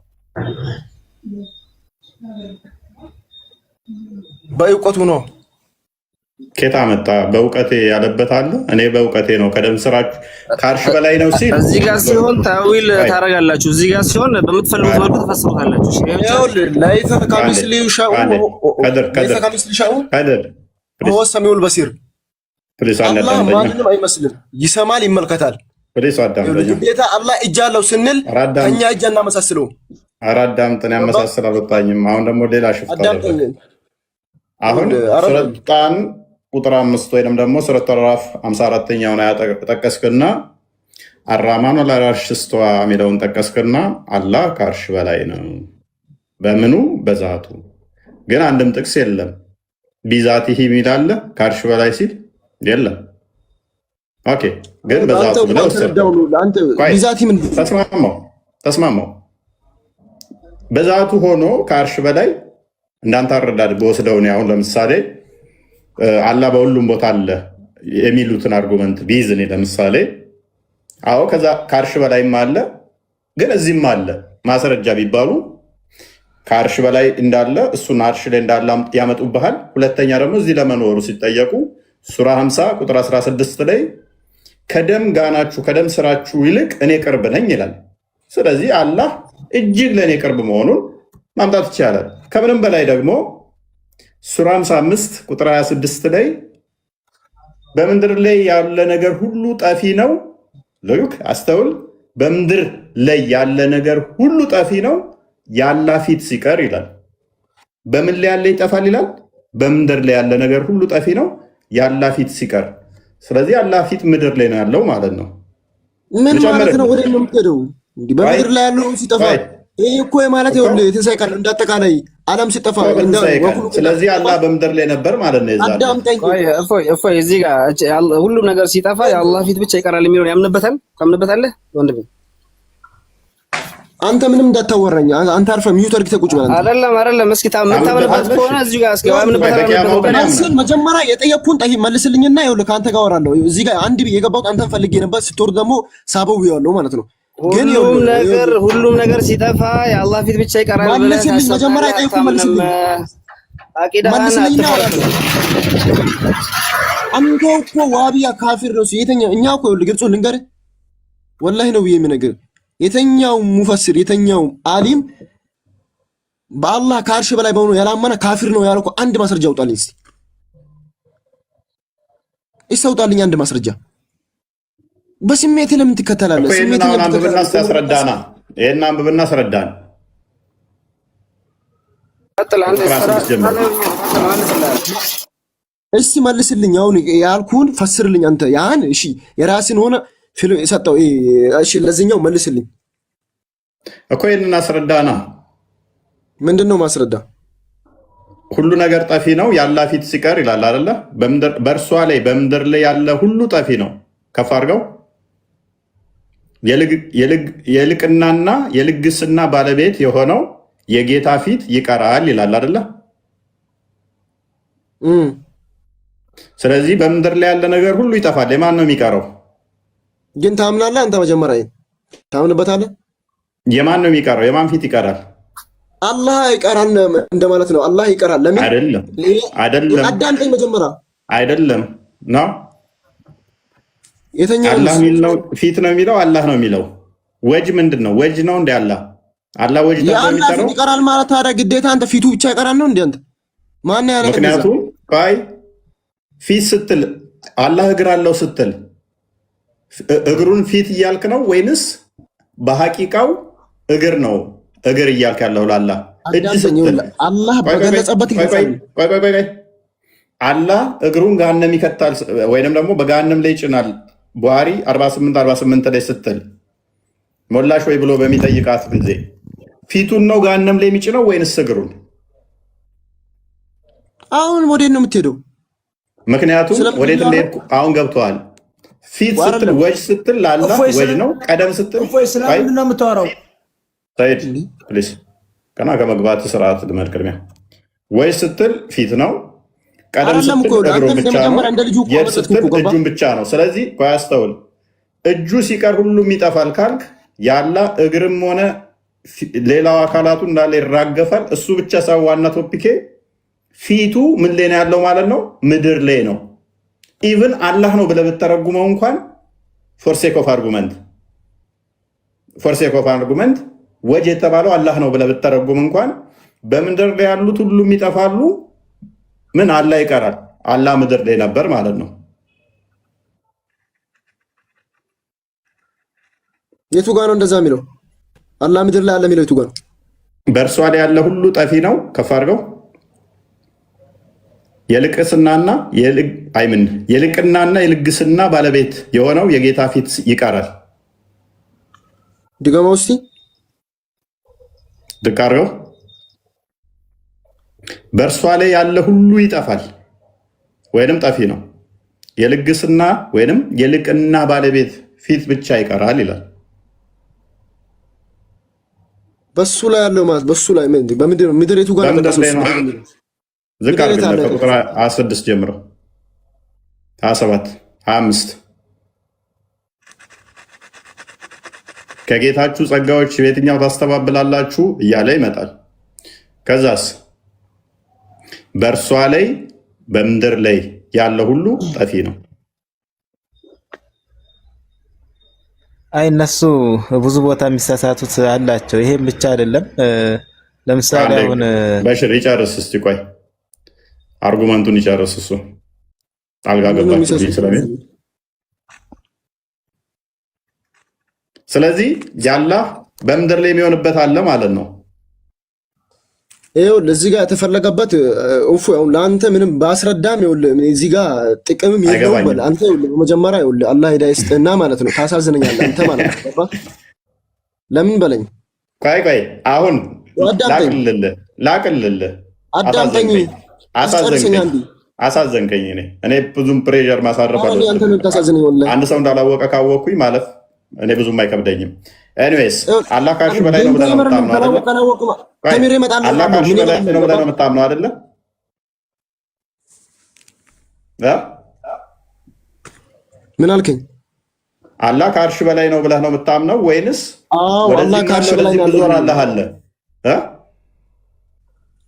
በእውቀቱ ነው። ኬታ መጣ በእውቀቴ ያለበት አለ። እኔ በእውቀቴ ነው ከደም ስራችሁ ከአርሽ በላይ ነው ሲል እዚህ ጋር ሲሆን ታዊል ታረጋላችሁ። እዚህ ጋር ሲሆን በምትፈልጉት መልኩ ተፈስሩታላችሁ። ላይፈ ከሚስሊ ሻኡ هو السميع البصير አላህ ማንንም አይመስልም። ይሰማል፣ ይመልከታል። ግዴታ አላህ እጅ አለው ስንል ከኛ እጅ እናመሳስለው። አራዳምጥን ያመሳስላል። ወጣኝም አሁን ደግሞ ሌላ ሽፍታ አሁን ሱረጣን ቁጥር 5 ወይንም ደግሞ ሱረቱ አራፍ 54ኛውን ጠቀስክና አራማኑ ለአርሽ ስተዋ የሚለውን ጠቀስክና አላህ ከአርሽ በላይ ነው በምኑ በዛቱ። ግን አንድም ጥቅስ የለም ቢዛቲሂ የሚል አለ ከአርሽ በላይ ሲል የለም። ኦኬ ግን በዛቱ ብለው ተስማማው። በዛቱ ሆኖ ከአርሽ በላይ እንዳንተ አረዳድ በወስደው ነው። አሁን ለምሳሌ አላህ በሁሉም ቦታ አለ የሚሉትን አርጉመንት ቢይዝ እኔ ለምሳሌ አዎ ከዛ ከአርሽ በላይም አለ ግን እዚህም አለ ማስረጃ ቢባሉ ከአርሽ በላይ እንዳለ እሱን አርሽ ላይ እንዳለ ያመጡብሃል። ሁለተኛ ደግሞ እዚህ ለመኖሩ ሲጠየቁ ሱራ 50 ቁጥር 16 ላይ ከደም ጋናችሁ ከደም ስራችሁ ይልቅ እኔ ቅርብ ነኝ ይላል። ስለዚህ አላህ እጅግ ለእኔ ቅርብ መሆኑን ማምጣት ይቻላል። ከምንም በላይ ደግሞ ሱራ 55 ቁጥር 26 ላይ በምድር ላይ ያለ ነገር ሁሉ ጠፊ ነው። ልክ አስተውል። በምድር ላይ ያለ ነገር ሁሉ ጠፊ ነው የአላህ ፊት ሲቀር ይላል። በምን ላይ ያለ ይጠፋል ይላል? በምድር ላይ ያለ ነገር ሁሉ ጠፊ ነው የአላህ ፊት ሲቀር። ስለዚህ አላህ ፊት ምድር ላይ ነው ያለው ማለት ነው። ምን ማለት ነው? ወደ ነው የምትሄደው? እንዴ በምድር ላይ ያለው ሲጠፋ ይሄ እኮ ማለት ይኸውልህ የትንሣኤ ቀን እንዳጠቃላይ ዓለም ሲጠፋ ስለዚህ አላህ በምድር ላይ ነበር ማለት ነው። የዛ እፎይ እዚህ ጋር ሁሉም ነገር ሲጠፋ የአላህ ፊት ብቻ ይቀራል የሚለውን ያምንበታል። ታምንበታለህ ወንድሜ? አንተ ምንም እንዳታወራኝ። አንተ አርፈህ ሚዩት አድርገህ ቁጭ በል። አይደለም እስኪ ታምንበት ከሆነ እዚህ ጋር እስኪ ያምንበታል። መጀመሪያ የጠየቅኩህን ጠይቅ መልስልኝና ይኸውልህ ከአንተ ጋር አወራለሁ። እዚህ ጋር አንድ የገባሁት አንተን ፈልጌ ነበር። ስትወርድ ደግሞ ሳበው ይዋለው ማለት ነው። ግን ሁሉም ነገር ሲጠፋ የአላህ ፊት ብቻ ይቀራል ብለህ መልስልኝ። መጀመሪያ የጠየቅኩህን መልስልኝ። አንተ እኮ ዋቢያ ካፊር ነው። የተኛው እኛ እኮ ይኸውልህ ግልጹን ልንገርህ ወላሂ ነው ብዬ የምነግርህ የተኛው ሙፈስር የተኛው አሊም በአላህ ከአርሽ በላይ በሆነ ያላመነ ካፊር ነው ያለው አንድ ማስረጃ አውጣልኝ እስቲ። ይሰውጣልኝ አንድ ማስረጃ። በስሜት ለምን ትከተላለህ? ስሜት ለምን ትከተላለህ? ይሄን አንብብና አስረዳን። እስቲ መልስልኝ። አሁን ያልኩህን ፈስርልኝ አንተ ያን። እሺ የራስን ሆነ ሰጠው። እሺ ለዚህኛው መልስልኝ እኮ ይሄንን አስረዳና። ምንድነው ማስረዳ? ሁሉ ነገር ጠፊ ነው የአላህ ፊት ሲቀር ይላል አይደለ? በእርሷ ላይ በምድር ላይ ያለ ሁሉ ጠፊ ነው። ከፍ አድርገው። የልቅናና የልግስና ባለቤት የሆነው የጌታ ፊት ይቀራል ይላል አይደለ? ስለዚህ በምድር ላይ ያለ ነገር ሁሉ ይጠፋል። የማን ነው የሚቀረው? ግን ታምናለህ አንተ? መጀመሪያ ታምንበታለህ? የማን ነው የሚቀረው? የማን ፊት ይቀራል? አላህ ይቀራል እንደማለት ነው። አላህ ይቀራል። ለምን? አይደለም። አዳምጠኝ መጀመሪያ። አይደለም ነው የተኛው አላህ የሚለው ፊት ነው የሚለው አላህ ነው የሚለው። ወጅ ምንድን ነው? ወጅ ነው እንደ አላህ ወጅ ተብሎ የሚጠራው ይቀራል ማለት ታዲያ ግዴታ አንተ ፊቱ ብቻ ይቀራል ነው እንዴ? አንተ ማን ያለ? ምክንያቱም ፊት ስትል አላህ እግር አለው ስትል እግሩን ፊት እያልክ ነው ወይንስ በሐቂቃው እግር ነው እግር እያልክ ያለው ለአላህ? አላህ በገለጸበት አላህ እግሩን ገሃነም ይከታል ወይንም ደግሞ በገሃነም ላይ ይጭናል ቡሃሪ 48 ላይ ስትል ሞላሽ ወይ ብሎ በሚጠይቃት ጊዜ ፊቱን ነው ገሃነም ላይ የሚጭነው ወይንስ እግሩን? አሁን ወዴት ነው የምትሄደው? ምክንያቱም ወዴት እንደሄድኩ አሁን ገብተዋል። ፊት ስትል ወጅ ስትል ለአላህ ወጅ ነው። ቀደም ስትል ስለምንድን ነው የምታወራው? ሰይድ ፕሊስ ከና ከመግባት ስርዓት ልመድ። ቅድሚያ ወጅ ስትል ፊት ነው። ቀደም ስትል እግሩን ብቻ ነው። የት ስትል እጁን ብቻ ነው። ስለዚህ ቆይ አስተውል። እጁ ሲቀር ሁሉም ይጠፋል ካልክ የአላህ እግርም ሆነ ሌላው አካላቱ እንዳለ ይራገፋል። እሱ ብቻ ሳይሆን ዋና ቶፒኬ ፊቱ ምን ላይ ነው ያለው ማለት ነው? ምድር ላይ ነው። ኢቭን አላህ ነው ብለህ ብትተረጉመው እንኳን ፎርሴክ ኦፍ አርጉመንት ወጅ የተባለው አላህ ነው ብለህ ብትተረጉም እንኳን በምድር ላይ ያሉት ሁሉም ይጠፋሉ። ምን አላህ ይቀራል። አላህ ምድር ላይ ነበር ማለት ነው። የቱ ጋር ነው እንደዛ የሚለው? አላህ ምድር ላይ አለ የሚለው የቱ ጋር ነው? በእርሷ ላይ ያለ ሁሉ ጠፊ ነው። ከፍ አድርገው። የልቅናና የልግስና ባለቤት የሆነው የጌታ ፊት ይቀራል። ድገመው እስቲ። ድቅ አድርገው። በእርሷ ላይ ያለ ሁሉ ይጠፋል ወይንም ጠፊ ነው። የልግስና ወይንም የልቅና ባለቤት ፊት ብቻ ይቀራል ይላል። በሱ ላይ ያለው ማለት በሱ ላይ ምድር የቱ ጋር ነው? ዝቅ አድርግና ከቁጥር 26 ጀምሮ 27 25 ከጌታችሁ ጸጋዎች በየትኛው ታስተባብላላችሁ እያለ ይመጣል። ከዛስ በእርሷ ላይ በምድር ላይ ያለ ሁሉ ጠፊ ነው። አይ እነሱ ብዙ ቦታ የሚሳሳቱት አላቸው። ይሄም ብቻ አይደለም። ለምሳሌ አሁን በሽር ይጨርስ እስቲ ቆይ አርጉመንቱን ይጨርስ እሱ አልጋ ገባችሁ ስለዚህ ስለዚህ ያላህ በምድር ላይ የሚሆንበት አለ ማለት ነው። ይኸውልህ እዚህ ጋር የተፈለገበት አሁን ለአንተ ምንም ባስረዳም ይኸውልህ እዚህ ጋር ጥቅምም የለውም። በል አንተ ይኸውልህ መጀመሪያ ይኸውልህ አላህ ሂዳያ ይስጥህና ማለት ነው። ታሳዝነኛለህ አንተ ማለት ነው። ለምን በለኝ። ቆይ አሁን ላቅልልህ አዳምጠኝ። አሳዘንከኝ። እኔ ብዙም ፕሬዠር ማሳረፍ አለ። አንድ ሰው እንዳላወቀ ካወቅኩኝ ማለፍ እኔ ብዙም አይከብደኝም። ኤኒዌይስ አላህ ካርሽ በላይ ነው ብለህ ነው የምታምነው አይደለ? አላህ ካርሽ በላይ ነው ብለህ ነው የምታምነው አይደለ? ምን አልከኝ? አላህ ካርሽ በላይ ነው ብለህ ነው የምታምነው ወይንስ አላህ ካርሽ በላይ ነው አላህ አለ?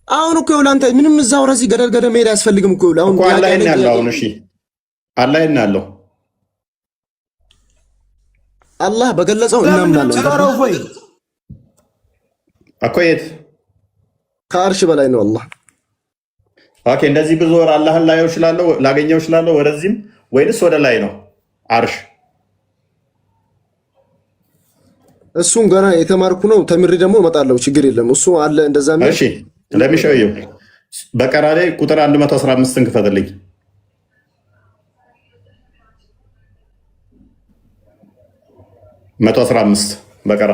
አሁን እኮ አንተ ምንም እዛው ረዚህ ገደል ገደል መሄድ አያስፈልግም እኮ አሁን አላህ ነው ያለው። አሁን እሺ አላህ ነው ያለው። አላህ በገለጸው እናምናለን እኮ። የት ከአርሽ በላይ ነው አላህ። ኦኬ እንደዚህ ብዙ ወር አላህን ላገኘው እችላለሁ ወደዚህም ወይንስ ወደ ላይ ነው አርሽ? እሱን ገና የተማርኩ ነው። ተምሪ ደግሞ እመጣለሁ። ችግር የለም እሱ አለ እንደዛ ነው። እሺ ለሚሸየው በቀራ ላይ ቁጥር 115ን ክፈትልኝ። መቶ 15 በቀራ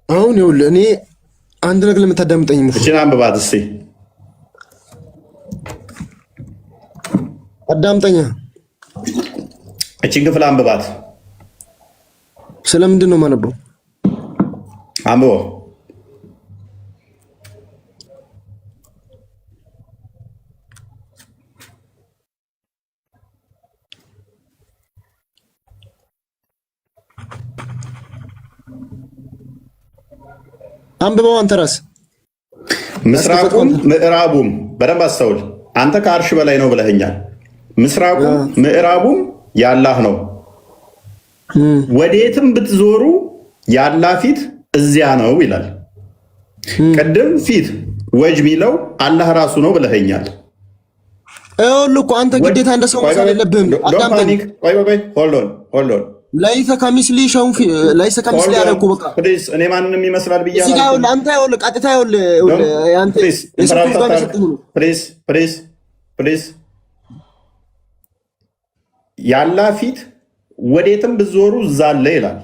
አሁን ይኸውልህ እኔ አንድ ነገር ለምታዳምጠኝ እቺን አንብባት እስቲ አዳምጠኛ። እቺን ክፍል አንብባት። ስለምንድን ነው የማነበው? አንብቦ አንብበው አንተ ራስህ። ምስራቁም ምዕራቡም በደንብ አስተውል። አንተ ከአርሽ በላይ ነው ብለኸኛል። ምስራቁም ምዕራቡም ያላህ ነው። ወዴትም ብትዞሩ ያላህ ፊት እዚያ ነው ይላል። ቅድም ፊት ወጅ ሚለው አላህ ራሱ ነው ብለኸኛል። ይኸውልህ እኮ አንተ ግዴታ እንደ ሰው መሳል የለብህም። አዳምጠኝ። ሆልድ ኦን ለይሰ ከሚስሊ ሸውን ለይሰ ከሚስሊ ያለኩ በቃ ፕሊዝ እኔ ማንንም ይመስላል ብዬ እዚህ ጋር ይኸውልህ አንተ ይኸውልህ ቀጥታ ይኸውልህ አንተ የሰጡት ጋር ሰጥተው ነው። ፕሊዝ ያላ ፊት ወዴትም ብዞሩ እዛ አለ ይላል።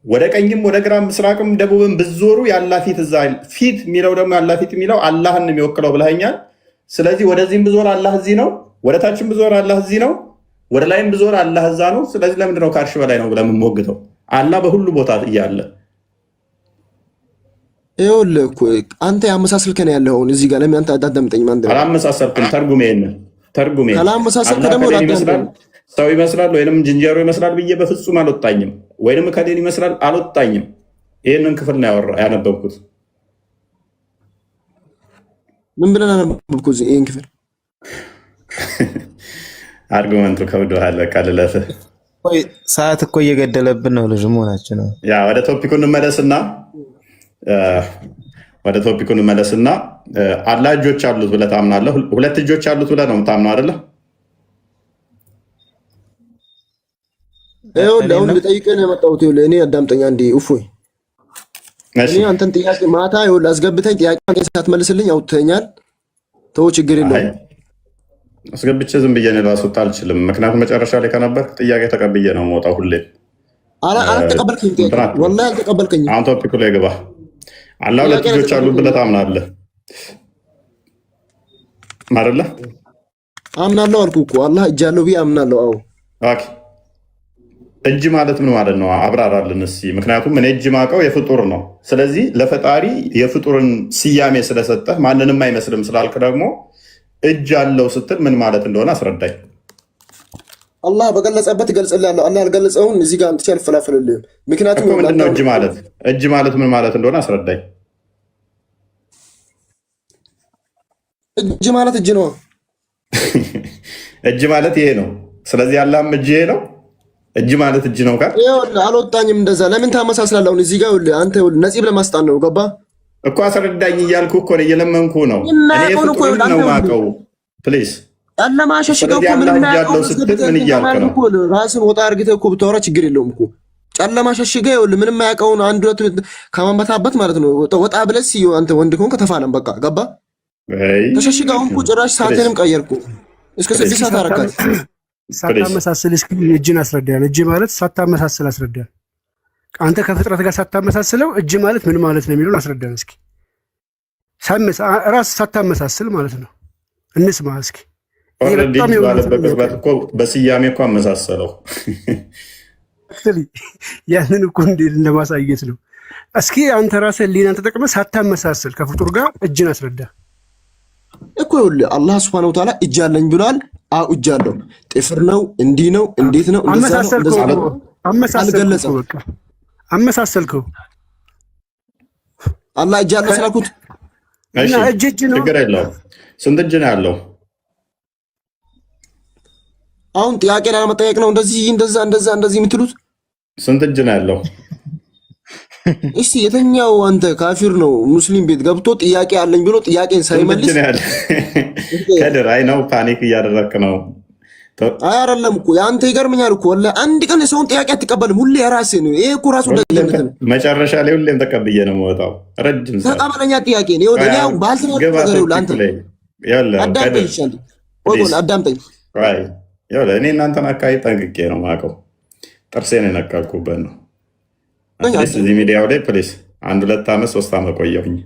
ወደ ቀኝም ወደ ግራም ምስራቅም ደቡብም ብዞሩ ያላ ፊት እዛ ፊት የሚለው ደግሞ ያላ ፊት የሚለው አላህን የሚወክለው ብለኸኛል። ስለዚህ ወደዚህም ብዞር አላህ እዚህ ነው፣ ወደ ታችም ብዞር አላህ እዚህ ነው፣ ወደ ላይም ብዞር አላህ እዛ ነው። ስለዚህ ለምንድን ነው ከአርሽ በላይ ነው ብለህ የምንሞግተው? አላህ በሁሉ ቦታ እያለ ይኸውልህ እኮ አንተ ያመሳሰልከን ያለው እዚህ ጋር ለምን አንተ አዳምጠኝ። ማን እንደሆነ አላመሳሰልኩም። ተርጉሜ ካላመሳሰልከ ደግሞ ሰው ይመስላል ወይንም ዝንጀሮ ይመስላል ብዬ በፍጹም አልወጣኝም። ወይንም ከሌን ይመስላል አልወጣኝም። ይህንን ክፍል ነው ያነበብኩት። ምን ብለን አነበብኩት? ይህን ክፍል አርጉመንቱ ከብዶሃል። በቃ ልለፍህ። ሰዓት እኮ እየገደለብን ነው። ልጅ መሆናችን ነው። ያ ወደ ቶፒኩ እንመለስና አላህ እጆች አሉት ብለህ ታምናለህ? ሁለት እጆች አሉት ብለህ ነው የምታምነው አይደለ? ይኸውልህ አሁን ልጠይቅህ ነው የመጣሁት። ይኸውልህ እኔ አዳምጠኝ አንዴ እፎይ። እኔ አንተን ጥያቄ ማታ ይኸውልህ አስገብተኝ ጥያቄ ሳትመልስልኝ አውጥተኛል። ተው ችግር የለውም። አስገብቼ ዝም ብዬ ነው ላስወጣ አልችልም። ምክንያቱም መጨረሻ ላይ ከነበር ጥያቄ ተቀብዬ ነው የምወጣው ሁሌ። አልተቀበልከኝም ጥያቄ ወላሂ አልተቀበልከኝም። አሁን ቶፒኩ ላይ ግባ። አላህ ሁለት እጆች አሉት ብለህ ታምናለህ አይደለ? አምናለሁ አልኩህ እኮ አላህ እጅ አለው ብዬ አምናለሁ። አዎ ኦኬ። እጅ ማለት ምን ማለት ነው? አብራራልን እስኪ። ምክንያቱም እኔ እጅ ማውቀው የፍጡር ነው። ስለዚህ ለፈጣሪ የፍጡርን ስያሜ ስለሰጠህ ማንንም አይመስልም ስላልክ ደግሞ እጅ አለው ስትል ምን ማለት እንደሆነ አስረዳኝ። አላህ በገለጸበት እገልጽልሃለሁ። አላህ ያልገለጸውን እዚህ ጋር አምጥቼ አልፈላፈልልህም። ምክንያቱም ምንድን ነው እጅ ማለት ምን ማለት እንደሆነ አስረዳኝ። እጅ ማለት እጅ ነው። እጅ ማለት ይሄ ነው። ስለዚህ አላህም እጅ ይሄ ነው። እጅ ማለት እጅ ነው። አልወጣኝም እንደዛ። ለምን ታመሳስላለህ? አሁን እዚህ ጋር አንተ ነፂብ ለማስጣን ነው። ገባ እኮ አስረዳኝ እያልኩ እኮ ነው፣ እየለመንኩ ነው። እኔ ፍጡርን ነው የማውቀው። ፕሊዝ ጨለማሸሽገው ምንም ያለው ስትል ምን እያልክ ነው? ራስን ወጣ አድርገህ እኮ ብታወራ ችግር የለውም እኮ። ጨለማሸሽገ ምንም ያውቀውን አንድ ሁለት ከማንበታበት ማለት ነው። ወጣ ብለህ አንተ ወንድ ከሆንክ ተፋለም። በቃ ገባ ተሸሽጋውን እኮ ጭራሽ ሰዓትንም ቀየርኩ። እስከ 6 ሰዓት አረካት። ሳታመሳስል እስኪ እጅን አስረዳን። እጅ ማለት ሳታመሳስል አስረዳን። አንተ ከፍጥረት ጋር ሳታመሳስለው እጅ ማለት ምን ማለት ነው የሚለውን አስረዳን እስኪ። ራስ ሳታመሳስል ማለት ነው። እንስማ እስኪ። በስያሜ እኮ አመሳሰለው። ያንን እኮ እንዴት እንደማሳየት ነው። እስኪ አንተ ራስህ ሊናን ተጠቅመህ ሳታመሳስል ከፍጡር ጋር እጅን አስረዳ እኮ። ይኸውልህ አላህ ሱብሓነሁ ወተዓላ እጅ አለኝ ብሏል። አዎ እጅ አለው። ጥፍር ነው፣ እንዲህ ነው፣ እንዴት ነው? አመሳሰልከው። አላህ እጅ አለው ስላልኩት እጅ ነው። ችግር የለውም። ስንት እጅ ነው ያለው? አሁን ጥያቄ ላለመጠየቅ ነው እንደዚህ እንደዚህ የምትሉት? ስንት እጅ ነው ያለው? እስቲ የተኛው አንተ ካፊር ነው ሙስሊም ቤት ገብቶ ጥያቄ አለኝ ብሎ ጥያቄን ሳይመልስ ከድር አይ ነው ፓኒክ እያደረክ ነው። አይ አይደለም እኮ ያንተ ይገርመኛል እኮ ወላሂ አንድ ቀን የሰውን ጥያቄ አትቀበልም። ሁሌ የራስህ ነው። ይሄ እኮ ራሱ ደግነት ነው። መጨረሻ ላይ ሁሌም ተቀብዬ ነው የምወጣው። ረጅም ሰዓት ተቀበለኛ ጥያቄ ነው። ይኸው ባልተና ነገር ይኸው አንተ አዳምጠኝ። ያው እኔ እናንተን አካባቢ ጠንቅቄ ነው የማውቀው። ጥርሴን የነቀልኩበት ነው። እዚህ ሚዲያው ላይ ፕሊስ 1 2 ዓመት 3 ዓመት ቆየሁኝ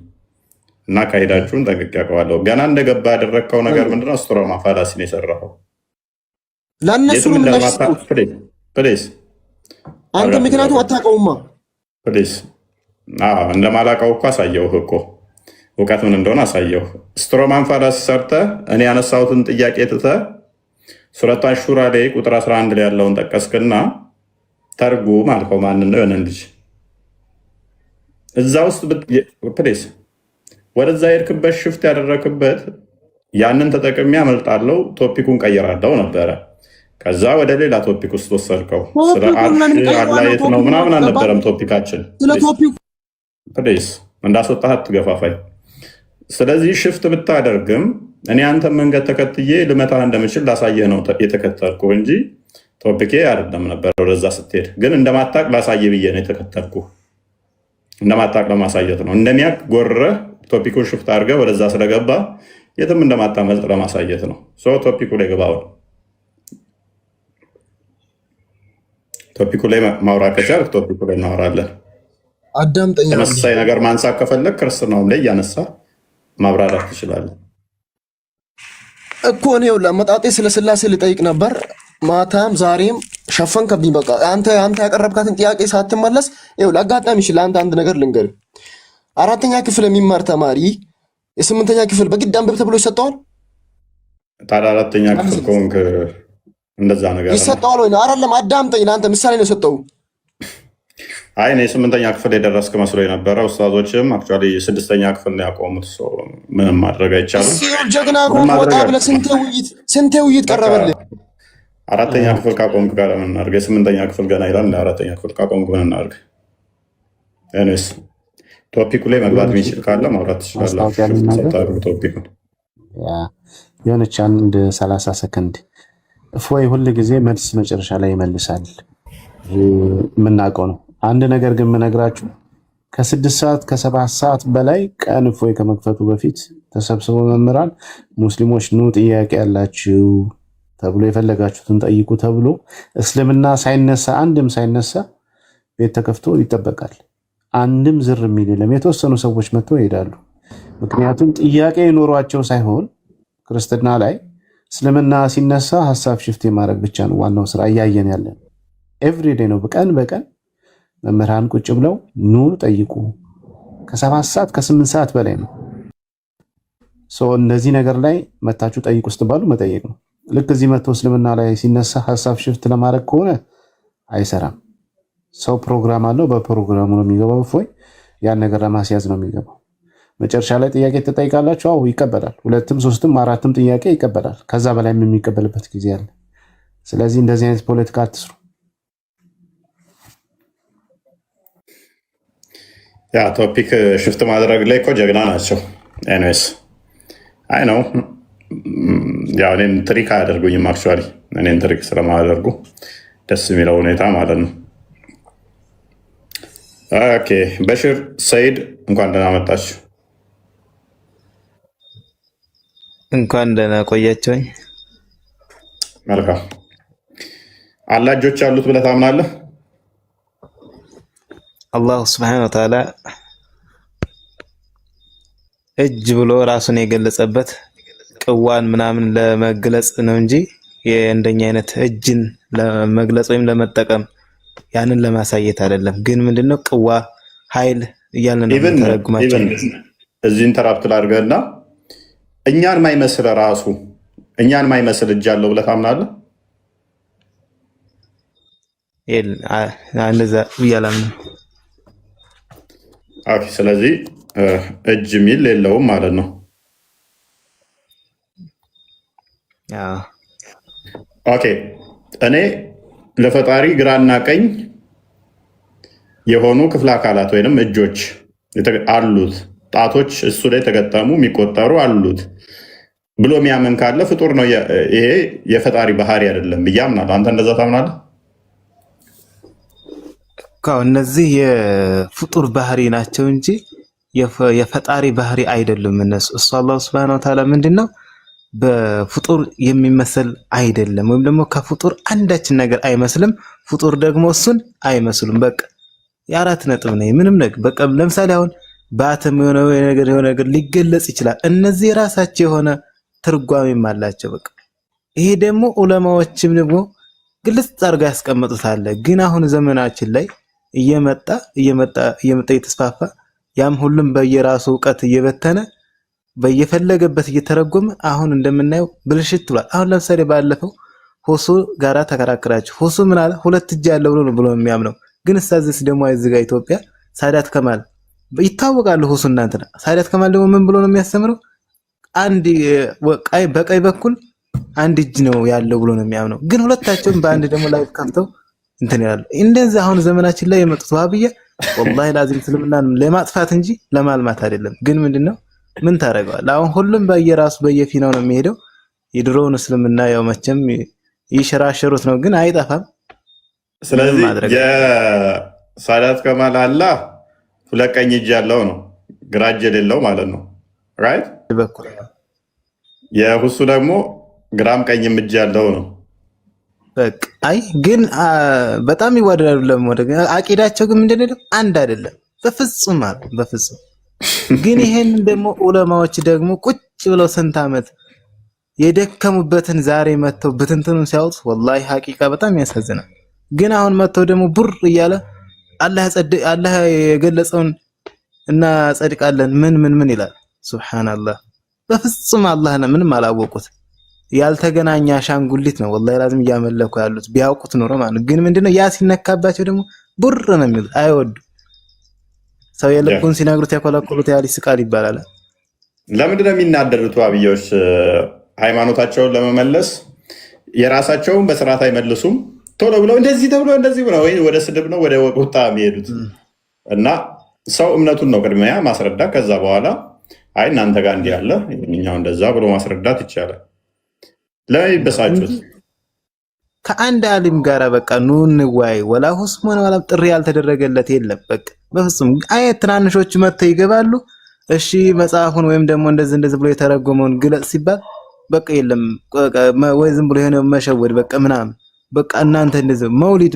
እና ካሄዳችሁን ጠንቅቄ አውቀዋለሁ። ገና እንደገባ ያደረግከው ነገር ምንድነው? ስትሮማ ፋላሲ ነው የሰራኸው። ለእነሱ ፕሊስ አንተ ምክንያቱም አታውቀውማ። ፕሊስ እንደማላውቀው እኮ አሳየሁህ እኮ እውቀት ምን እንደሆነ አሳየሁ። ስትሮማን ፋላሲ ሰርተህ እኔ ያነሳሁትን ጥያቄ ትተህ ሱረቱ አሹራ ላይ ቁጥር 11 ላይ ያለውን ጠቀስክና ተርጉም አልከው። ማንን ነው? የሆነን ልጅ እዛ ውስጥ ፕሌስ ወደዛ ሄድክበት ሽፍት ያደረክበት ያንን ተጠቅሜ አመልጣለሁ ቶፒኩን ቀይራለሁ ነበረ። ከዛ ወደ ሌላ ቶፒክ ውስጥ ወሰድከው። ስለ አላየት ነው ምናምን አልነበረም ቶፒካችን። ፕሌስ እንዳስወጣህ አትገፋፋኝ። ስለዚህ ሽፍት ብታደርግም እኔ አንተን መንገድ ተከትዬ ልመታህ እንደምችል ላሳየህ ነው የተከተልኩ እንጂ ቶፒኬ አይደለም ነበር። ወደዛ ስትሄድ ግን እንደማታቅ ላሳየህ ብዬ ነው የተከተልኩ። እንደማታቅ ለማሳየት ነው። እንደሚያቅ ጎረህ ቶፒኩን ሽፍት አድርገህ ወደዛ ስለገባ የትም እንደማታመልጥ ለማሳየት ነው። ቶፒኩ ላይ ግባ። ቶፒኩ ላይ ማውራት ከቻልክ ቶፒኩ ላይ እናወራለን። አዳምጠኝ። ተመሳሳይ ነገር ማንሳት ከፈለግ ክርስትናውም ላይ እያነሳ ማብራራት ትችላለህ እኮ። እኔ ለመጣጤ ስለ ስላሴ ልጠይቅ ነበር ማታም ዛሬም ሸፈንከብኝ። በቃ አንተ ያቀረብካትን ጥያቄ ሳትመለስ ይኸውልህ፣ አጋጣሚ ይችላል። አንድ ነገር ልንገርህ። 4ኛ ክፍል የሚማር ተማሪ የ8ኛ ክፍል በግድ አንብብ ተብሎ ይሰጠዋል? ታዲያ 4ኛ ክፍል ከሆንክ እንደዛ ነገር ይሰጠዋል ወይ? አይደለም፣ አዳምጠኝ። ለአንተ ምሳሌ ነው የሰጠው። አይ እኔ 8ኛ ክፍል የደረስክ መስሎ የነበረ። ኡስታዞችም አክቹዋሊ 6ኛ ክፍል ነው ያቆሙት። ምንም ማድረግ አይቻልም። ጀግና ጎን ወጣ ብለህ ስንቴ ውይይት ቀረበልህ? 4ኛ ክፍል ካቆምክ ጋር ምን እናድርግ? 8ኛ ክፍል ገና ይላል። 4ኛ ክፍል ካቆምክ ምን እናድርግ? እኔስ ቶፒኩ ላይ መግባት የሚችል ካለ ማውራት ትችላለህ። ቶፒኩን የሆነች አንድ 30 ሰከንድ እፎይ ሁል ጊዜ መልስ መጨረሻ ላይ ይመልሳል። የምናውቀው ነው። አንድ ነገር ግን የምነግራችሁ ከ6 ሰዓት ከ7 ሰዓት በላይ ቀን እፎይ ከመክፈቱ በፊት ተሰብስበው መምህራን ሙስሊሞች ኑ ጥያቄ ያላችሁ ተብሎ የፈለጋችሁትን ጠይቁ ተብሎ እስልምና ሳይነሳ አንድም ሳይነሳ ቤት ተከፍቶ ይጠበቃል። አንድም ዝር የሚል የለም። የተወሰኑ ሰዎች መጥተው ይሄዳሉ። ምክንያቱም ጥያቄ ይኖሯቸው ሳይሆን ክርስትና ላይ እስልምና ሲነሳ ሀሳብ ሽፍት የማድረግ ብቻ ነው ዋናው ስራ። እያየን ያለን ኤቭሪዴ ነው። በቀን መምህራን ቁጭ ብለው ኑ ጠይቁ። ከ7 ሰዓት ከ8 ሰዓት በላይ ነው። እነዚህ ነገር ላይ መታችሁ ጠይቁ ስትባሉ መጠየቅ ነው። ልክ እዚህ መጥቶ እስልምና ላይ ሲነሳ ሀሳብ ሽፍት ለማድረግ ከሆነ አይሰራም። ሰው ፕሮግራም አለው። በፕሮግራሙ ነው የሚገባው። እፎይ ያን ነገር ለማስያዝ ነው የሚገባው። መጨረሻ ላይ ጥያቄ ትጠይቃላችሁ። አዎ ይቀበላል። 2ም 3ም 4ም ጥያቄ ይቀበላል። ከዛ በላይም የሚቀበልበት ጊዜ አለ። ስለዚህ እንደዚህ አይነት ፖለቲካ አትስሩ። ያ ቶፒክ ሽፍት ማድረግ ላይ እኮ ጀግና ናቸው። ኤኒዌይስ አይ ነው ያው እኔን ትሪክ አያደርጉኝም። አክቹዋሊ እኔን ትሪክ ስለማያደርጉ ደስ የሚለው ሁኔታ ማለት ነው። ኦኬ በሽር ሰይድ እንኳን ደህና መጣችሁ። እንኳን ደህና ቆያችሁኝ። መልካም። አላህ እጆች አሉት ብለህ ታምናለህ? አላህ ሱብሓነሁ ወተዓላ እጅ ብሎ ራሱን የገለጸበት ቅዋን ምናምን ለመግለጽ ነው እንጂ የእንደኛ አይነት እጅን ለመግለጽ ወይም ለመጠቀም ያንን ለማሳየት አይደለም። ግን ምንድነው ቅዋ ኃይል እያልን ነው ተረጉማቸው። እዚህ ኢንተራፕት ላድርገህና እኛን ማይመስል ራሱ እኛን ማይመስል እጅ አለው ብለህ ታምናለህ? እንደዛ ብያለሁ። ኦኬ ስለዚህ እጅ የሚል የለውም ማለት ነው። ኦኬ እኔ ለፈጣሪ ግራና ቀኝ የሆኑ ክፍለ አካላት ወይንም እጆች አሉት፣ ጣቶች እሱ ላይ ተገጠሙ የሚቆጠሩ አሉት ብሎ የሚያምን ካለ ፍጡር ነው። ይሄ የፈጣሪ ባህሪ አይደለም ብዬ አምናለሁ። አንተ እንደዛ ታምናለህ? እነዚህ የፍጡር ባህሪ ናቸው እንጂ የፈጣሪ ባህሪ አይደሉም እነሱ። እሱ አላህ ሱብሓነሁ ወተዓላ ምንድነው በፍጡር የሚመስል አይደለም፣ ወይም ደግሞ ከፍጡር አንዳችን ነገር አይመስልም። ፍጡር ደግሞ እሱን አይመስሉም። በቃ የአራት ነጥብ ነው። ምንም ነገር በቃ ለምሳሌ አሁን በአተም የሆነ ነገር ሊገለጽ ይችላል። እነዚህ የራሳቸው የሆነ ትርጓሜም አላቸው። በቃ ይሄ ደግሞ ዑለማዎችም ደግሞ ግልጽ አድርገው ያስቀምጡታል። ግን አሁን ዘመናችን ላይ እየመጣ እየተስፋፋ ያም ሁሉም በየራሱ ዕውቀት እየበተነ በየፈለገበት እየተረጎመ አሁን እንደምናየው ብልሽት ብሏል። አሁን ለምሳሌ ባለፈው ሁሱ ጋራ ተከራከራችሁ። ሁሱ ምን አለ? 2 እጅ ያለው ብሎ የሚያምነው ግን እስታዝስ ደግሞ እዚህ ጋር ኢትዮጵያ ሳዳት ከማል ይታወቃሉ። ሁሱ እናንተና ሳዳት ከማል ደግሞ ምን ብሎ ነው የሚያስተምረው? አንድ በቀኝ በኩል አንድ እጅ ነው ያለው ብሎ ነው የሚያምነው። ግን ሁለታቸውም በአንድ ደግሞ ላይ ከፍተው እንትን ይላሉ። እንደዚህ አሁን ዘመናችን ላይ የመጡት ዋህብያ ወላሂ ላዚም እስልምናን ለማጥፋት እንጂ ለማልማት አይደለም። ግን ምንድነው ምን ታደርገዋለህ? አሁን ሁሉም በየራሱ በየፊናው ነው የሚሄደው። የድሮውን እስልምና ያው መቼም ይሽራሽሩት ነው፣ ግን አይጠፋም። ስለዚህ የሳዳት ከማል አላህ ሁለት ቀኝ እጅ ያለው ነው፣ ግራ እጅ የሌለው ማለት ነው። ራይት። የሁሱ ደግሞ ግራም ቀኝም እጅ ያለው ነው። በቃ አይ ግን በጣም ይዋደዳሉ። ለሞደ አቂዳቸው ግን ምንድነው? አንድ አይደለም በፍጹም ማለት በፍጹም። ግን ይሄን ደግሞ ዑለማዎች ደግሞ ቁጭ ብለው ስንት ዓመት የደከሙበትን ዛሬ መተው በትንትኑን ሲያወጡ ወላሂ ሐቂቃ በጣም ያሳዝናል። ግን አሁን መተው ደግሞ ቡር እያለ አላህ የገለጸውን እና ጸድቃለን ምን ይላል። ሱብሃንአላህ። በፍጹም አላህና ምንም አላወቁት። ያልተገናኘ አሻንጉሊት ነው ወላሂ ላዝም እያመለኩ ያሉት ቢያውቁት ኖሮ ማለት። ግን ምንድነው ያ ሲነካባቸው ደግሞ ቡር ነው የሚሉት። አይወዱ ሰው የልቡን ሲነግሩት ያኮለኮሉት ያል ይስቃል ይባላል። ለምንድን ነው የሚናደዱት ዋብያዎች? ሃይማኖታቸውን ለመመለስ የራሳቸውን በስርዓት አይመልሱም። ቶሎ ብለው እንደዚህ ተብሎ እንደዚህ ብለው ወይ ወደ ስድብ ነው ወደ ቁጣ የሚሄዱት። እና ሰው እምነቱን ነው ቅድሚያ ማስረዳት፣ ከዛ በኋላ አይ እናንተ ጋር እንዲህ ያለ እኛው እንደዛ ብሎ ማስረዳት ይቻላል። ለምን ይበሳጩት? ከአንድ አሊም ጋር በቃ ኑ እንወያይ፣ ወላ ሁስሙን ወላ ጥሪ ያልተደረገለት የለም። በቃ በፍጹም አየት ትናንሾቹ መጥተው ይገባሉ። እሺ መጽሐፉን ወይም ደግሞ እንደዚህ ብሎ የተረጎመውን ግለጽ ሲባል በቃ የለም ወይ ዝም ብሎ የሆነ መሸወድ በቃ ምናምን በቃ እናንተ እንደዚህ መውሊድ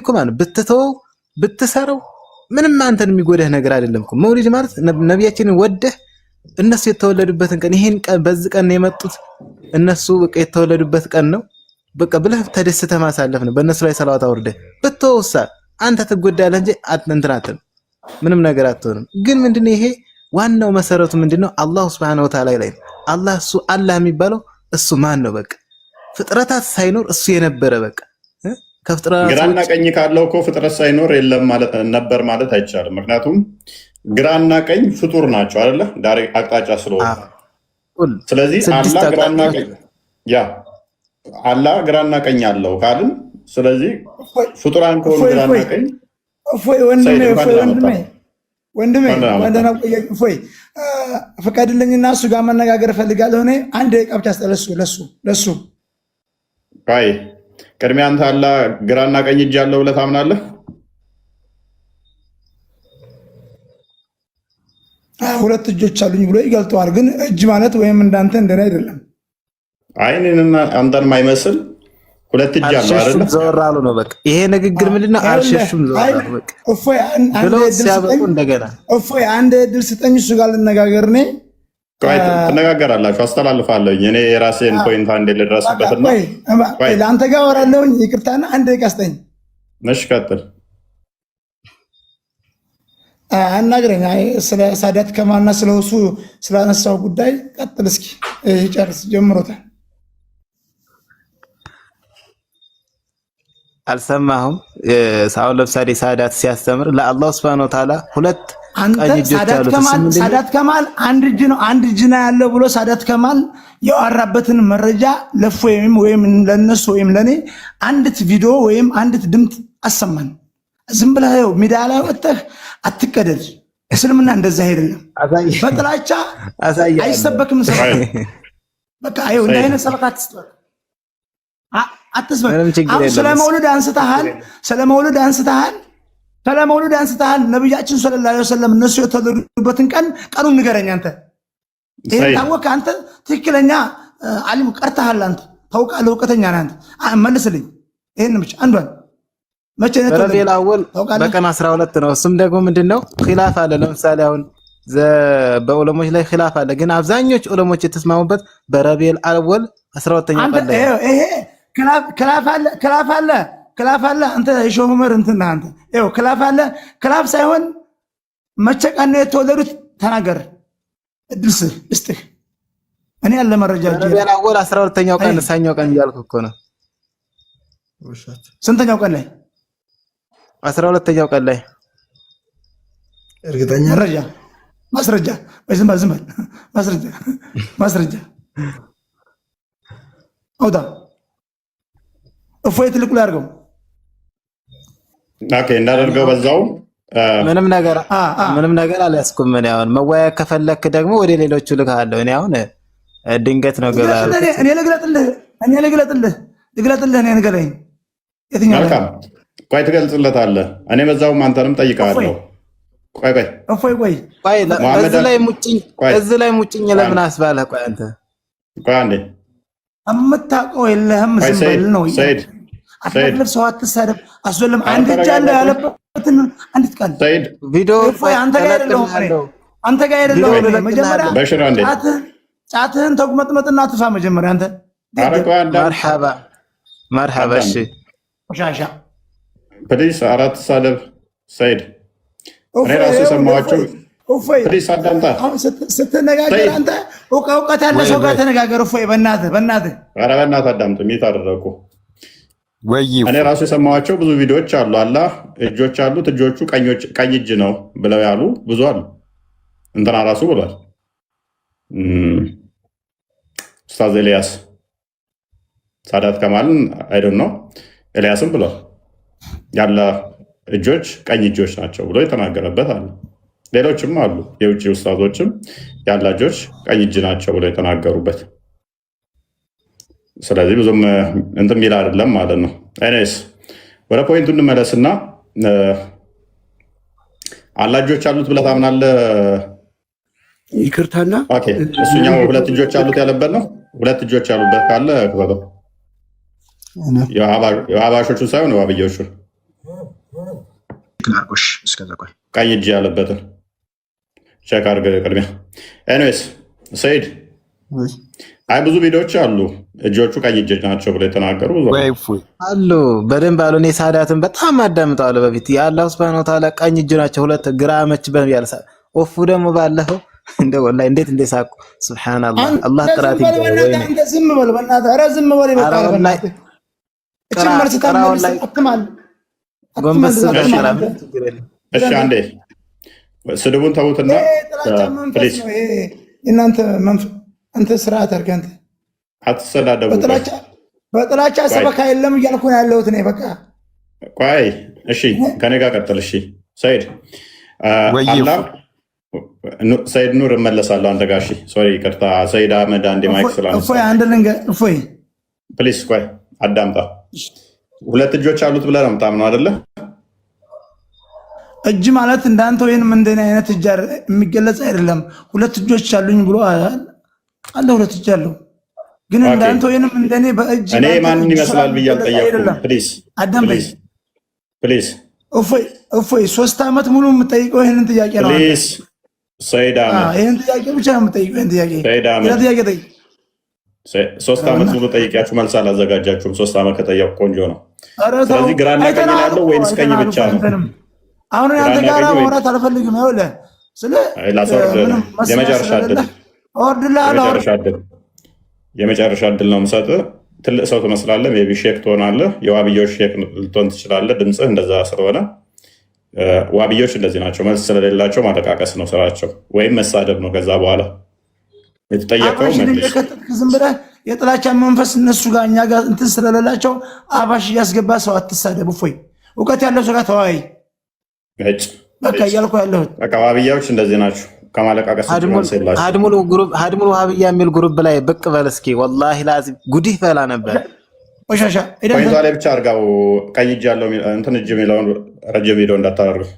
እኮ ማለት ብትተወው ብትሰረው ምንም አንተን የሚጎዳህ ነገር አይደለም እኮ። መውሊድ ማለት ነቢያችንን ወደህ እነሱ የተወለዱበትን ቀን ይሄን ቀን በዚህ ቀን የመጡት እነሱ በቃ የተወለዱበት ቀን ነው በቃ ብለህ ተደስተህ ማሳለፍ ነው። በእነሱ ላይ ሰላዋት አውርደህ ብትወውሳ አንተ ትጎዳለህ እንጂ እንትናትን ምንም ነገር አትሆንም። ግን ምንድነው ይሄ ዋናው መሰረቱ ምንድነው? አላህ Subhanahu Wa Ta'ala ላይ አላህ እሱ አላህ የሚባለው እሱ ማን ነው? በቃ ፍጥረታት ሳይኖር እሱ የነበረ በቃ ከፍጥረታት ግራና ቀኝ ካለው እኮ ፍጥረት ሳይኖር የለም ማለት ነበር ማለት አይቻልም። ምክንያቱም ግራና ቀኝ ፍጡር ናቸው አይደለ? ዳይሬክት አቅጣጫ ስለሆነ ስለዚህ አላህ ግራና ቀኝ አለው ካልን ስለዚህ ፍጡራን ከሆኑ ግራና ቀኝ ወንድሜ እፎይ ፍቀድልኝና እሱ ጋር መነጋገር እፈልጋለሁ። እኔ አንድ ደቂቃ ብቻ ለሱ አይ ቅድሚያ አንተ አላህ ግራና ቀኝ እጅ አለው ብለህ ታምናለህ? ሁለት እጆች አሉኝ ብሎ ይገልጠዋል። ግን እጅ ማለት ወይም እንዳንተ እንደኔ አይደለም። አይንና አንተን ማይመስል ሁለት እጅ አለው አይደል? ዘወር አሉ ነው በቃ። ይሄ ንግግር ምንድነው? አልሸሹም ዘወር አሉ በቃ። እፎይ አንድ ድል ስጠኝ፣ እሱ ጋር ልነጋገር። እኔ ትነጋገራላችሁ፣ አስተላልፋለሁ። እኔ የራሴን ፖይንት አንዴ ልድረስበትና ለአንተ ጋር አወራለሁኝ። ይቅርታና አንድ ደቂቃ ስጠኝ። እሺ ቀጥል። አናግረኝ። ስለ ሳዳት ከማልና ስለሱ ስላነሳው ጉዳይ ቀጥል እስኪ። ይጨርስ ጀምሮታል። አልሰማሁም። ሳው ለምሳሌ ሳዳት ሲያስተምር ለአላህ Subhanahu Wa Ta'ala ሁለት ቀኝ እጆች አሉት። ሳዳት ከማል አንድ እጅ ነው ያለው ብሎ ሳዳት ከማል ያወራበትን መረጃ ለፎይም ወይም ለነሱ ወይም ለኔ አንዲት ቪዲዮ ወይም አንዲት ድምፅ አሰማን። ዝም ብለህ ሚዲያ ላይ ወጥተህ አትቀደድ። እስልምና እንደዛ አይደለም። በጥላቻ አይሰበክም። በቃ አይው እንደ አይነት ሰበካት አትስበክ። ስለ መውሊድ አንስተሃል። ነብያችን ሰለላሁ ዐለይሂ ወሰለም እነሱ የተወለዱበትን ቀኑን ንገረኝ አንተ። ይሄን ታወቅህ አንተ? ትክክለኛ ዓሊም ቀርተሃል አንተ። ታውቃለህ፣ እውቀተኛ ነህ አንተ። መልስልኝ ይሄን ብቻ አንዷን። መቼ ነው ረቢዑል አወል? በቀን 12 ነው። እሱም ደግሞ ምንድነው ኺላፍ አለ። ለምሳሌ አሁን በዑለሞች ላይ ኺላፍ አለ፣ ግን አብዛኞቹ ዑለሞች የተስማሙበት በረቢዑል አወል 12ኛው ቀን ላይ ይሄ ክላፍ አለ። አንተ ሼህ ዑመር እንትና አንተ ይኸው ክላፍ አለ። ክላፍ ሳይሆን መቼ ቀን ነው የተወለዱት ተናገር። እድል ስጥህ። እኔ ያለ መረጃ ረቢዑል አወል 12ኛው ቀን ሳኛው ቀን እያልኩ እኮ ነው። ስንተኛው ቀን ላይ? 12ኛው ቀን ላይ። እርግጠኛ ማስረጃ ዝም በል ማስረጃ አውጣ። እፎይ ትልቁ ላይ አድርገው። ኦኬ እንዳደርገው በዛው ምንም ነገር አልያዝኩም። እኔ አሁን መወያየት ከፈለክ ደግሞ ወደ ሌሎቹ ልካለሁ። እኔ አሁን ድንገት ነው ገባ ያልኩት። እኔ ልግለጥልህ እኔ ንገረኝ። የትኛው መልካም ቆይ ትገልጽለታለህ። እኔ በዛውም አንተንም ጠይቃለሁ። ቆይ እዚህ ላይ ሙጭኝ ለምን አስባለህ? ቆይ አንተ አንዴ የምታውቀው የለህም። ዝም በል ነው አትለፍ። ሰው አትሳደብ። አስወለም አንድ እጅ አለ ያለበትን አንዲት ቃል ቪዲዮ አንተ ጋር አይደለሁም። መጀመሪያ ጫትህን ተጉመጥመጥና አትፋ። መጀመሪያ አንተ መርሐባ። እሺ ቆሻሻ ፕሊስ አራት ሳደብ ሰይድ እኔ ራሱ የሰማኋቸው ፕሊስ አዳምጣ። ስትነጋገር አንተ እውቀት ያለ ሰው ጋር ተነጋገር። እፎይ በእናትህ ኧረ በእናትህ አዳምጥ። ሚት አደረጉ እኔ ራሱ የሰማኋቸው ብዙ ቪዲዮዎች አሉ። አላህ እጆች አሉት፣ እጆቹ ቀኝ እጅ ነው ብለው ያሉ ብዙ አሉ። እንትና ራሱ ብሏል ኡስታዝ ኤልያስ ሳዳት ከማልን አይደል ነው ኤልያስም ብሏል ያለ እጆች ቀኝ እጆች ናቸው ብሎ የተናገረበት አለ። ሌሎችም አሉ የውጭ ኡስታዞችም ያለ እጆች ቀኝ እጅ ናቸው ብሎ የተናገሩበት። ስለዚህ ብዙም እንትን ሚል አይደለም ማለት ነው። ኤኒዌይስ ወደ ፖይንቱ እንመለስና አላ እጆች አሉት ብለህ ታምናለህ? ይቅርታና እሱኛው ሁለት እጆች አሉት ያለበት ነው። ሁለት እጆች ያሉበት ካለ ክበበው። የሀባሾቹ ሳይሆን የዋብዮቹ ቀኝ እጅ ያለበትን ቼክ አድርገህ ቅድሚያ። ኤኒዌይስ ሰይድ አይ ብዙ ቪዲዮዎች አሉ እጆቹ ቀኝ እጅ ናቸው ብሎ የተናገሩ አሉ። በደንብ አሉ። እኔ ሳዳትን በጣም አዳምጠዋለሁ በፊት የአላህ ሱብሃነሁ ወተዓላ ቀኝ እጅ ናቸው ሁለት ግራ መችበት ያለሳ ኦፉ ደግሞ ባለፈው እንደ ወላሂ እንዴት እንደሳቁ ሱብሃንአላህ። አላህ ጥራት ይባላል። አንተ ዝም በል በእናትህ፣ ኧረ ዝም በል ይበቃል በእናትህ። እሺ አንዴ ስድቡን ተውትና ፕሊዝ እናንተ አንተ ስርዓት አድርገህ አንተ አትሰዳደቡ። በጥላቻ ሰበካ የለም እያልኩ ነው ያለሁት እኔ። በቃ ቆይ እሺ ከኔ ጋር ቀጥል። እሺ ሰይድ አላህ ሰይድ ኑር እመለሳለሁ አንተ ጋር። እሺ ሶሪ ይቅርታ ሰይድ አህመድ አንዴ ማይክ ስላነሳ እፎይ አንድ ልንገር እፎይ ፕሊዝ ቆይ አዳምጣ። ሁለት እጆች አሉት ብለህ ነው የምታምነው አይደለ? እጅ ማለት እንዳንተ ወይንም እንደኔ አይነት እጅ የሚገለጽ አይደለም። ሁለት እጆች አሉኝ ብሎ አለ ሁለት እጅ አለው። ግን እንዳንተ ወይንም እንደኔ በእጅ እኔ ማንን ይመስላል ብዬ አልጠየቅኩም። ፕሊዝ አዳምጠኝ ፕሊዝ። እፎይ 3 ዓመት ሙሉ የምጠይቀው ይሄንን ጥያቄ ነው። ፕሊዝ ሰይድ አህመድ ይሄን ጥያቄ ብቻ ነው የምጠይቀው። ይሄን ጥያቄ ጥያቄ ጠይቅ። 3 ዓመት ሙሉ ጠይቂያችሁ መልስ አላዘጋጃችሁም። 3 ዓመት ከጠየቁ ቆንጆ ነው። ስለዚህ ግራና ቀኝ ያለው ወይንስ ቀኝ ብቻ ነው? አሁን አንተ ጋር ማውራት አልፈልግም። ይኸውልህ ስለ የመጨረሻ እድል ነው የምሰጥህ። ትልቅ ሰው ትመስላለህ። ሜይ ቢ ሼክ ትሆናለህ። የዋብዮች ሼክ ልትሆን ትችላለህ። ድምፅህ እንደዛ ስለሆነ ዋብዮች እንደዚህ ናቸው። መልስ ስለሌላቸው ማለቃቀስ ነው ስራቸው፣ ወይም መሳደብ ነው። ከዛ በኋላ የተጠየቀው ዝም ብለህ የጥላቻ መንፈስ እነሱ ጋር እኛ ጋር እንትን ስለሌላቸው አባሽ እያስገባ ሰው አትሳደብ። እፎይ እውቀት ያለው ሰው ጋር ተወያይ። በቃ እያልኩ ያለሁት በቃ ዋብያዎች እንደዚህ ናቸው። ከማለቃቀስ ሀድሙል ዋብያ የሚል ግሩፕ ላይ ብቅ በል እስኪ። ወላሂ ላዚም ጉዲህ በላ ነበር። ቆሻሻ ፖይንቷ ላይ ብቻ አድርጋው። ቀኝ እጅ ያለው እንትን እጅ የሚለውን ረጅም ቪዲዮ እንዳታደርገው።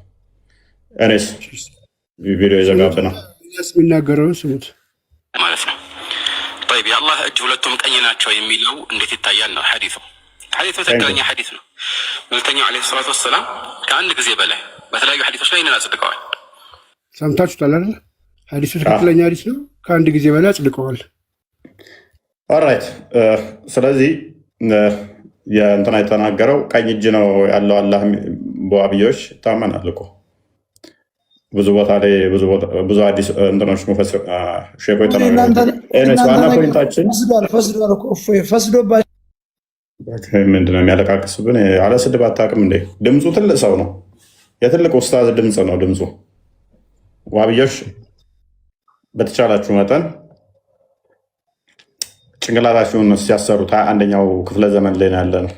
እኔስ ቪዲዮ የዘጋብና የሚናገረውን ስሙት ማለት ነው። ጠይብ የአላህ እጅ ሁለቱም ቀኝ ናቸው የሚለው እንዴት ይታያል ነው ሐዲሱ። ሐዲሱ ትክክለኛ ሐዲስ ነው። መልእክተኛው ዓለይሂ ሰላቱ ወሰላም ከአንድ ጊዜ በላይ በተለያዩ ሐዲሶች ላይ ይህንን አጽድቀዋል። ሰምታችሁታል አይደል? ሐዲሱ ትክክለኛ ሐዲስ ነው። ከአንድ ጊዜ በላይ አጽድቀዋል። ኦልራይት። ስለዚህ የእንትና የተናገረው ቀኝ እጅ ነው ያለው አላህ በዋብዮች ይታመናል እኮ ብዙ ቦታ ላይ ብዙ አዲስ እንትኖች ሼኮች ተናግረዋል። ዋና ፖይንታችን ምንድነው የሚያለቃቅስብን? አለ ስድብ አታውቅም እንዴ? ድምፁ ትልቅ ሰው ነው። የትልቅ ኡስታዝ ድምፅ ነው ድምፁ። ዋብዮች በተቻላችሁ መጠን ጭንቅላታችሁን ሲያሰሩት 21ኛው ክፍለ ዘመን ላይ ያለ ነው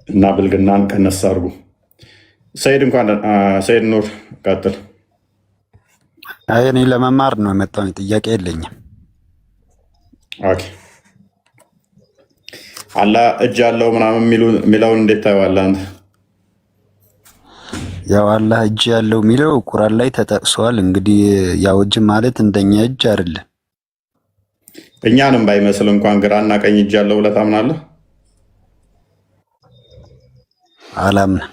እና ብልግናን ቀነስ አድርጉ። ሰይድ እንኳን ሰይድ ኑር ቀጥል። አይ እኔ ለመማር ነው የመጣሁኝ፣ ጥያቄ የለኝም። ኦኬ አላህ እጅ ያለው ምናምን የሚለውን እንዴት ታየዋለህ አንተ? ያው አላህ እጅ ያለው የሚለው ቁርአን ላይ ተጠቅሷል። እንግዲህ ያው እጅ ማለት እንደኛ እጅ አይደለም። እኛንም ባይመስል እንኳን ግራና ቀኝ እጅ ያለው ብለህ ታምናለህ? አላምንም።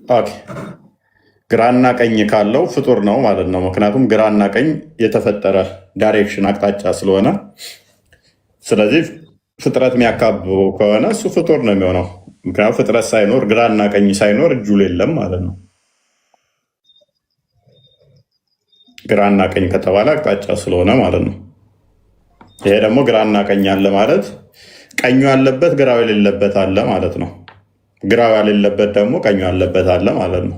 ኦኬ ግራና ቀኝ ካለው ፍጡር ነው ማለት ነው። ምክንያቱም ግራና ቀኝ የተፈጠረ ዳይሬክሽን አቅጣጫ ስለሆነ፣ ስለዚህ ፍጥረት የሚያካብበው ከሆነ እሱ ፍጡር ነው የሚሆነው። ምክንያቱም ፍጥረት ሳይኖር ግራና ቀኝ ሳይኖር እጁ የለም ማለት ነው። ግራና ቀኝ ከተባለ አቅጣጫ ስለሆነ ማለት ነው። ይሄ ደግሞ ግራና ቀኝ አለ ማለት ቀኙ ያለበት ግራው የሌለበት አለ ማለት ነው። ግራው ያሌለበት ደግሞ ቀኙ ያለበት አለ ማለት ነው።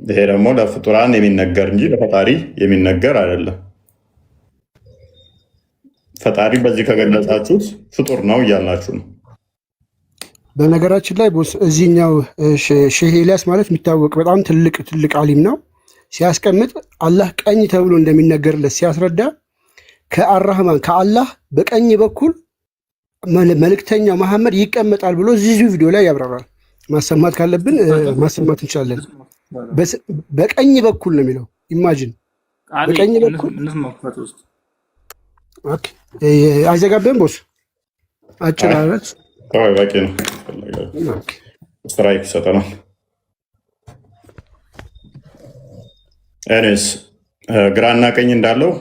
ይሄ ደግሞ ለፍጡራን የሚነገር እንጂ ለፈጣሪ የሚነገር አይደለም። ፈጣሪ በዚህ ከገለጻችሁት ፍጡር ነው እያላችሁ ነው። በነገራችን ላይ ቦስ እዚህኛው ሼህ ኤልያስ ማለት የሚታወቅ በጣም ትልቅ አሊም ነው። ሲያስቀምጥ አላህ ቀኝ ተብሎ እንደሚነገርለት ሲያስረዳ ከአራህማን ከአላህ በቀኝ በኩል መልእክተኛው መሐመድ ይቀመጣል ብሎ እዚህ ቪዲዮ ላይ ያብራራል። ማሰማት ካለብን ማሰማት እንችላለን። በቀኝ በኩል ነው የሚለው። ኢማጂን በቀኝ በኩል ኦኬ አይዘጋብህም ቦስ? አጭር አለት በቂ ነው። ስትራይክ ይሰጠናል። ኤኒስ ግራና ቀኝ እንዳለው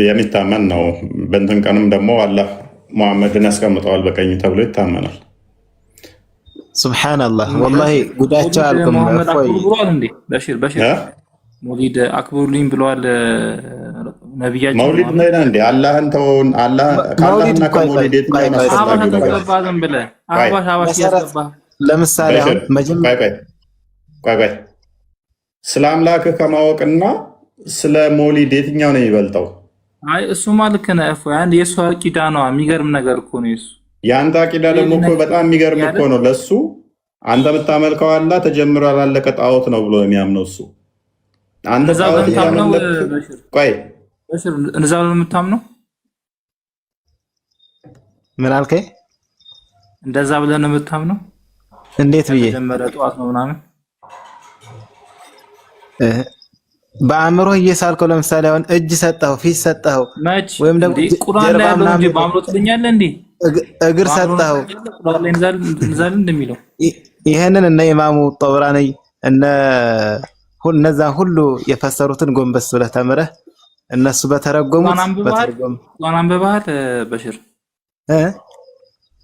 የሚታመን ነው። በእንትን ቀንም ደግሞ አላህ ሙሐመድን ያስቀምጠዋል በቀኝ ተብሎ ይታመናል። ሱብሃንአላህ ወላሂ ጉዳቸው አልኩም። በሽር ሞሊድ አክብሩልኝ ብለዋል ነብያችን። መውሊድ ላይ ነው እንዴ? አላህን ተውን። ከአላህና ከመውሊድ የትኛው ለምሳሌ አሁን መጀመሪያ ቆይ ስለ አምላክህ ከማወቅና ስለ መውሊድ የትኛው ነው የሚበልጠው? አይ እሱማ ልክ ነህ። አንድ የእሱ አቂዳ ነው። የሚገርም ነገር እኮ ነው የእሱ። የአንተ አቂዳ ደግሞ እኮ በጣም የሚገርም እኮ ነው። ለእሱ አንተ የምታመልከው አላህ ተጀምሮ ያላለቀ ጣዖት ነው ብሎ የሚያምነው እሱ። አንተ ቆይ እንደዛ ብለህ ነው የምታምነው? ምን አልከኝ? እንደዛ ብለህ ነው የምታምነው? እንዴት ብዬ ተጀመረ ጣዖት ነው ምናምን በአእምሮ እየሳልከው። ለምሳሌ አሁን እጅ ሰጠኸው፣ ፊት ሰጠኸው፣ ወይም ደግሞ ቁርአን ላይ ያለው እንጂ በአእምሮ ትልኛለህ እንዴ? እግር ሰጠኸው። ቁርአን ላይ እንዛል እንደሚለው ይሄንን እነ ኢማሙ ጠብራኒ እነዛ ሁሉ የፈሰሩትን ጎንበስ ብለህ ተምረህ እነሱ በተረጎሙት ቁርአን አንብበሃል በሽር?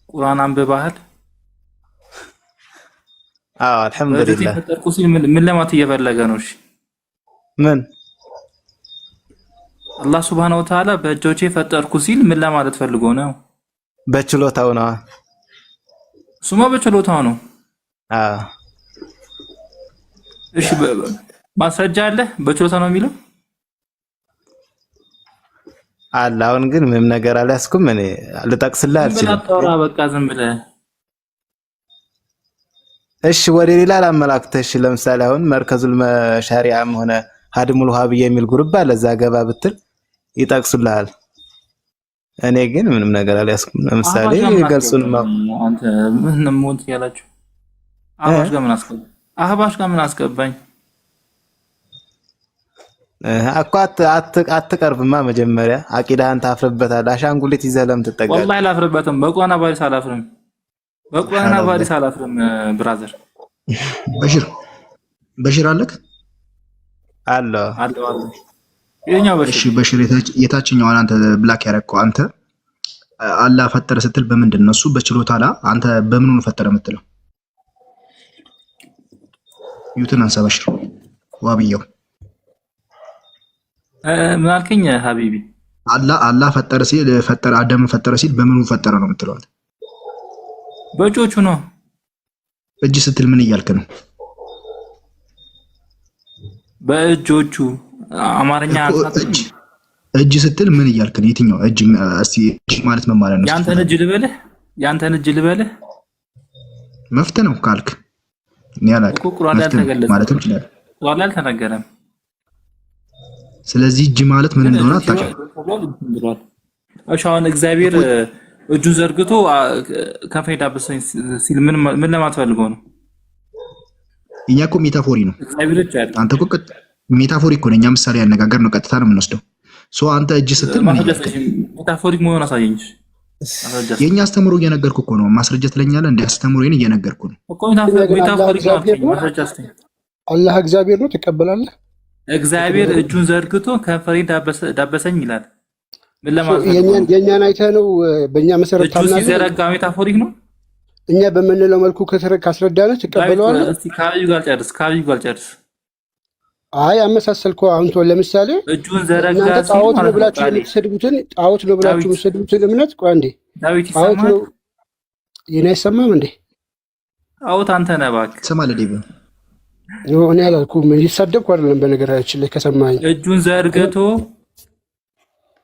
ቁርአን አንብበሃል? አዎ አልሐምዱሊላህ። ፈጠርኩ ሲል ምን ለማለት እየፈለገ ነው? እሺ ምን አላህ ሱብሃነሁ ወተዓላ በእጆቼ ፈጠርኩ ሲል ምን ለማለት ፈልጎ ነው? በችሎታው ነው። እሱማ በችሎታው ነው። አዎ እሺ ማስረጃ አለ? በችሎታ ነው የሚለው አለ። አሁን ግን ምንም ነገር አልያዝኩም። እኔ ልጠቅስልህ አልችልም። በቃ ዝም ብለህ እሺ ወደ ሌላ ላመላክተሽ። ለምሳሌ አሁን መርከዙል መሻሪዓም ሆነ ሀድሙል ወሃቢ የሚል ግሩፕ አለ። እዛ ገባ ብትል ይጠቅሱልሃል። እኔ ግን ምንም ነገር አልያዝኩም። ለምሳሌ ገልጹን አንተ ምን ሞት ያላችሁ አህባሽ ጋር ምን አስገባኝ? እኮ አትቀርብማ። መጀመሪያ አቂዳህን ታፍርበታለህ። አሻንጉሊት ይዘህ ለምን ትጠጋለህ? ወላሂ አላፍርበትም። በቁርአን ባሪስ አላፍርም። በቁርአን ባሪስ አላፍርም። ብራዘር በሽር አለክ አለ የኛው በሽር። እሺ በሽር የታችኛውን አንተ ብላክ ያረከው አንተ አላህ ፈጠረ ስትል በምንድን ነው? እሱ በችሎታ አላ አንተ በምኑ ነው ፈጠረ የምትለው? ዩትን አንሳ በሽር ዋብየው ምን አልከኝ ሀቢቢ? አላህ ፈጠረ ሲል ፈጠረ አዳም ፈጠረ ሲል በምኑ ፈጠረ ነው የምትለው? በእጆቹ ነው። እጅ ስትል ምን እያልክ ነው? በእጆቹ አማርኛ እጅ ስትል ምን እያልክ ነው? የትኛው እጅ? እስቲ እጅ ማለት ምን ማለት ነው? ያንተን እጅ ልበልህ? መፍትህ ነው ካልክ እኔ አላውቅም። ቁርአን ላይ አልተገለጸም ማለትም ይችላል። ቁርአን ላይ አልተነገረም። ስለዚህ እጅ ማለት ምን እንደሆነ አታውቅም። እሺ አሁን እግዚአብሔር እጁን ዘርግቶ ከንፈሬን ዳበሰኝ ሲል ምን ለማለት ፈልገው ነው? እኛ እኮ ሜታፎሪ ነው። እግዚአብሔር እጅ አይደል? አንተ እኮ ሜታፎሪ እኮ ነው። እኛ ምሳሌ ያነጋገር ነው፣ ቀጥታ ነው የምንወስደው። አንተ እጅ ስትል ምን ሜታፎሪክ መሆን አሳየኝ። የኛ አስተምሮ እየነገርኩ እኮ ነው። ማስረጃ ትለኛለህ? እንደ አስተምሮዬን እየነገርኩ ነው እኮ ሜታፎሪክ ነው። ማስረጃ አስተኝ አላህ እግዚአብሔር ነው ትቀበላለህ? እግዚአብሔር እጁን ዘርግቶ ከንፈሬን ዳበሰኝ ይላል። ምን ለማለት የኛን አይተህ ነው? በእኛ መሰረት ታምናለህ? እጁ ሲዘረጋ ሜታፎሪክ ነው። እኛ በምንለው መልኩ ካስረዳነህ ትቀበለዋለህ? እስቲ ከአብዩ ጋር ጨርስ። አይ አመሳሰልከው። አንተ ለምሳሌ እጁን ዘረጋ ጣዖት ነው ብላችሁ የምትሰድቡትን እምነት ቆይ አንዴ፣ ዳዊት ይሰማል? የኔ አይሰማም እንዴ? ጣዖት አንተ ነህ እባክህ። ትሰማለህ ዴቪ? እኔ አላልኩም፣ ይሳደብኩ አይደለም። በነገራችን ላይ ከሰማኸኝ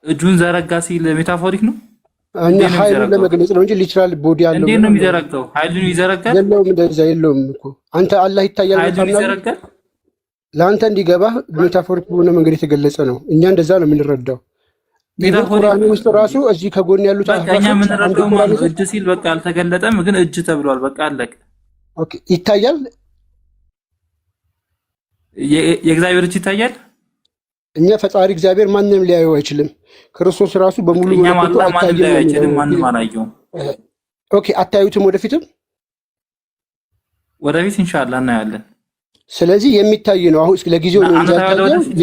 እጁን ዘረጋ ሲል ሜታፎሪክ ነው። እኛ ኃይሉን ለመግለጽ ነው እንጂ ሊትራል ቦዲ ያለው እንዴት ነው የሚዘረጋው? ኃይሉን ይዘረጋል? የለውም፣ እንደዛ የለውም እኮ አንተ አላህ ይታያል ማለት ለአንተ እንዲገባ ሜታፎሪክ በሆነ መንገድ የተገለጸ ነው። እኛ እንደዛ ነው የምንረዳው። ቁርአን ውስጥ ራሱ እዚህ ከጎን ያሉት እኛ የምንረዳው ማለት እጅ ሲል በቃ አልተገለጠም፣ ግን እጅ ተብሏል። በቃ አለቀ። ኦኬ ይታያል። የእግዚአብሔር እጅ ይታያል። እኛ ፈጣሪ እግዚአብሔር ማንንም ሊያየው አይችልም። ክርስቶስ ራሱ በሙሉ ማንም አላየውም። ኦኬ አታዩትም? ወደፊት ኢንሻአላህ እናያለን። ስለዚህ የሚታይ ነው። አሁን ለጊዜው ነው እንጂ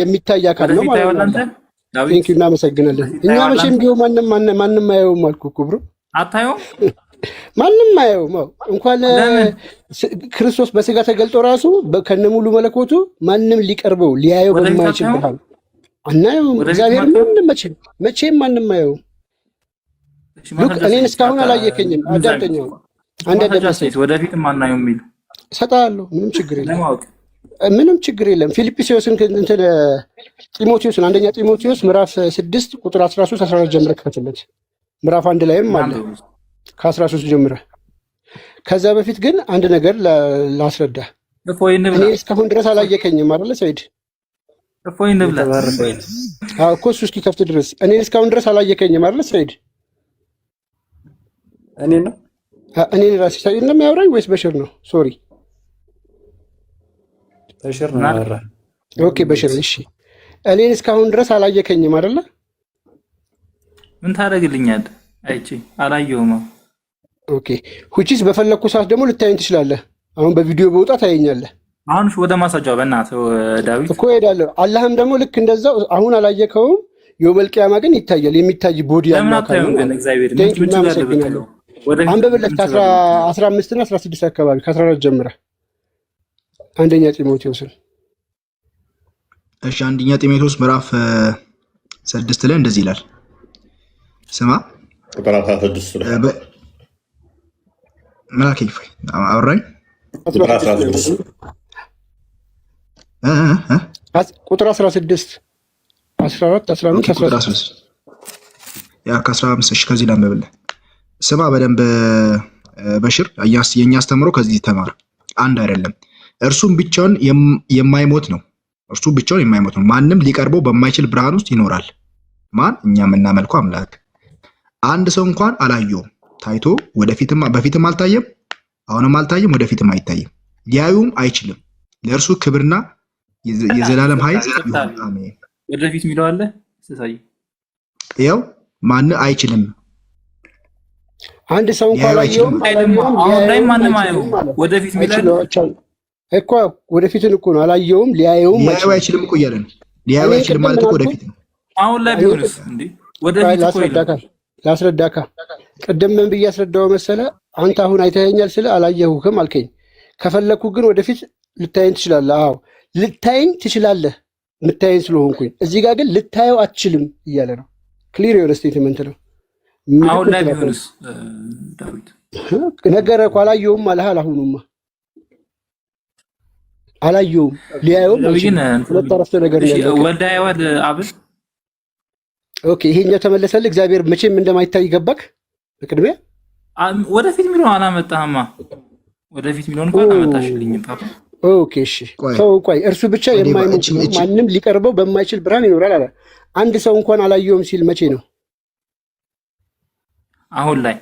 የሚታይ አካል ነው ማለት ነው። ቴንክ ዩ እናመሰግናለን። እኛ መቼም ቢሆን ማንም አያየውም አልኩህ እኮ ብሮ። አታየውም? ማንም አያየውም። እንኳን ክርስቶስ በስጋ ተገልጦ ራሱ ከነሙሉ መለኮቱ ማንም ሊቀርበው ሊያየው በማይችል ብርሃን አናየውም። እግዚአብሔር መቼም ማንም አያየውም። ሉክ እኔን እስካሁን አላየከኝም። አዳምጠኛው አንድ አዳምጠኝ። ወደፊትም አናየውም የሚል እሰጥሃለሁ። ምንም ችግር የለም። ፊልጵስዩስን እንትን ጢሞቴዎስን አንደኛ ጢሞቴዎስ ምዕራፍ 6 ቁጥር 13 14 ጀምረህ ክፈትለት። ምዕራፍ 1 ላይም አለ ከ13 ጀምረህ። ከዛ በፊት ግን አንድ ነገር ላስረዳ። እኔ እስካሁን ድረስ አላየከኝም አይደለ ሰይድ? እፎይ እንብላ። አዎ እኮ እሱ እስኪከፍት ድረስ እኔ እስካሁን ድረስ አላየከኝም አይደለ ሰይድ? እኔ ራሴ ሰይድ ነው የሚያወራኝ ወይስ በሽር ነው? ሶሪ በሽር ነው ያወራ። ኦኬ በሽር እሺ። እኔን እስካሁን ድረስ አላየከኝም አይደለ? ምን ታደርግልኛለህ? አይቼ አላየሁም። ኦኬ ሁቺስ በፈለኩ ሰዓት ደግሞ ልታየኝ ትችላለህ። አሁን በቪዲዮ በውጣ ታየኛለህ። አሁን ወደ ማሳጃው በእናትህ ዳዊት እኮ ሄዳለሁ። አላህም ደግሞ ልክ እንደዛው አሁን አላየከውም። የውመል ቂያማ ግን ይታያል። የሚታይ ቦዲ ያለው አካል ነው። እግዚአብሔር አንብብለት ከ15 እና 16 አካባቢ ከ14 ጀምረህ አንደኛ ጢሞቴዎስን። እሺ አንደኛ ጢሞቴዎስ ምዕራፍ 6 ላይ እንደዚህ ይላል። ስማ ቁጥር 16 ላይ መላክ ይፈይ አውራኝ ቁጥር 16 ቁጥር 16 14 15 16 ያ ከ15 እሺ ከዚህ ላንብብልህ። ስማ በደንብ በሽር የኛ አስተምሮ ከዚህ ተማር። አንድ አይደለም፣ እርሱም ብቻውን የማይሞት ነው። እርሱ ብቻውን የማይሞት ነው። ማንም ሊቀርበው በማይችል ብርሃን ውስጥ ይኖራል። ማን? እኛ የምናመልከው አምላክ። አንድ ሰው እንኳን አላየውም፣ ታይቶ በፊትም አልታየም፣ አሁንም አልታየም፣ ወደፊትም አይታይም፣ ሊያዩም አይችልም። ለእርሱ ክብርና የዘላለም ኃይል ይሁን፣ አሜን። ወደፊት የሚለው አለ ስለዚህ ያው ማን አይችልም። አንድ ሰው እንኳን አላየውም፣ አሁን ላይ ማንም አያየውም። ወደፊት የሚለው እኮ ወደፊትን እኮ ነው። አላየውም ሊያየውም አይችልም እኮ እያለ ነው። ሊያየው አይችልም ማለት እኮ ወደፊት ነው። አሁን ላይ ቢሆንስ እንዴ? ወደፊት እኮ ላስረዳካ። ቅድም ምን ብዬ አስረዳው መሰለ? አንተ አሁን አይተኸኛል ስለ አላየሁህም አልከኝ። ከፈለኩ ግን ወደፊት ልታየኝ ትችላለህ። አዎ ልታየኝ ትችላለህ፣ የምታየኝ ስለሆንኩኝ። እዚህ ጋር ግን ልታየው አትችልም እያለ ነው። ክሊር የሆነ ስቴትመንት ነው። አሁን ላይ ቢሆንስ ዳዊት ነገረህ እኮ አላየሁም አለህ። አላሁኑማ አላየሁም ሊያየውም ሁለት አረፍተ ነገር ነው። ወልደ ያወድ አብን ኦኬ ይሄኛው ተመለሰልህ። እግዚአብሔር መቼም እንደማይታይ ገባክ። በቅድሚያ ወደፊት የሚለው አላመጣህማ። ወደፊት የሚለውን እንኳን አመጣሽልኝ ፓፓ። ኦኬ እሺ፣ ቆይ እርሱ ብቻ የማይሞት ማንም ሊቀርበው በማይችል ብርሃን ይኖራል አለ። አንድ ሰው እንኳን አላየውም ሲል መቼ ነው? አሁን ላይ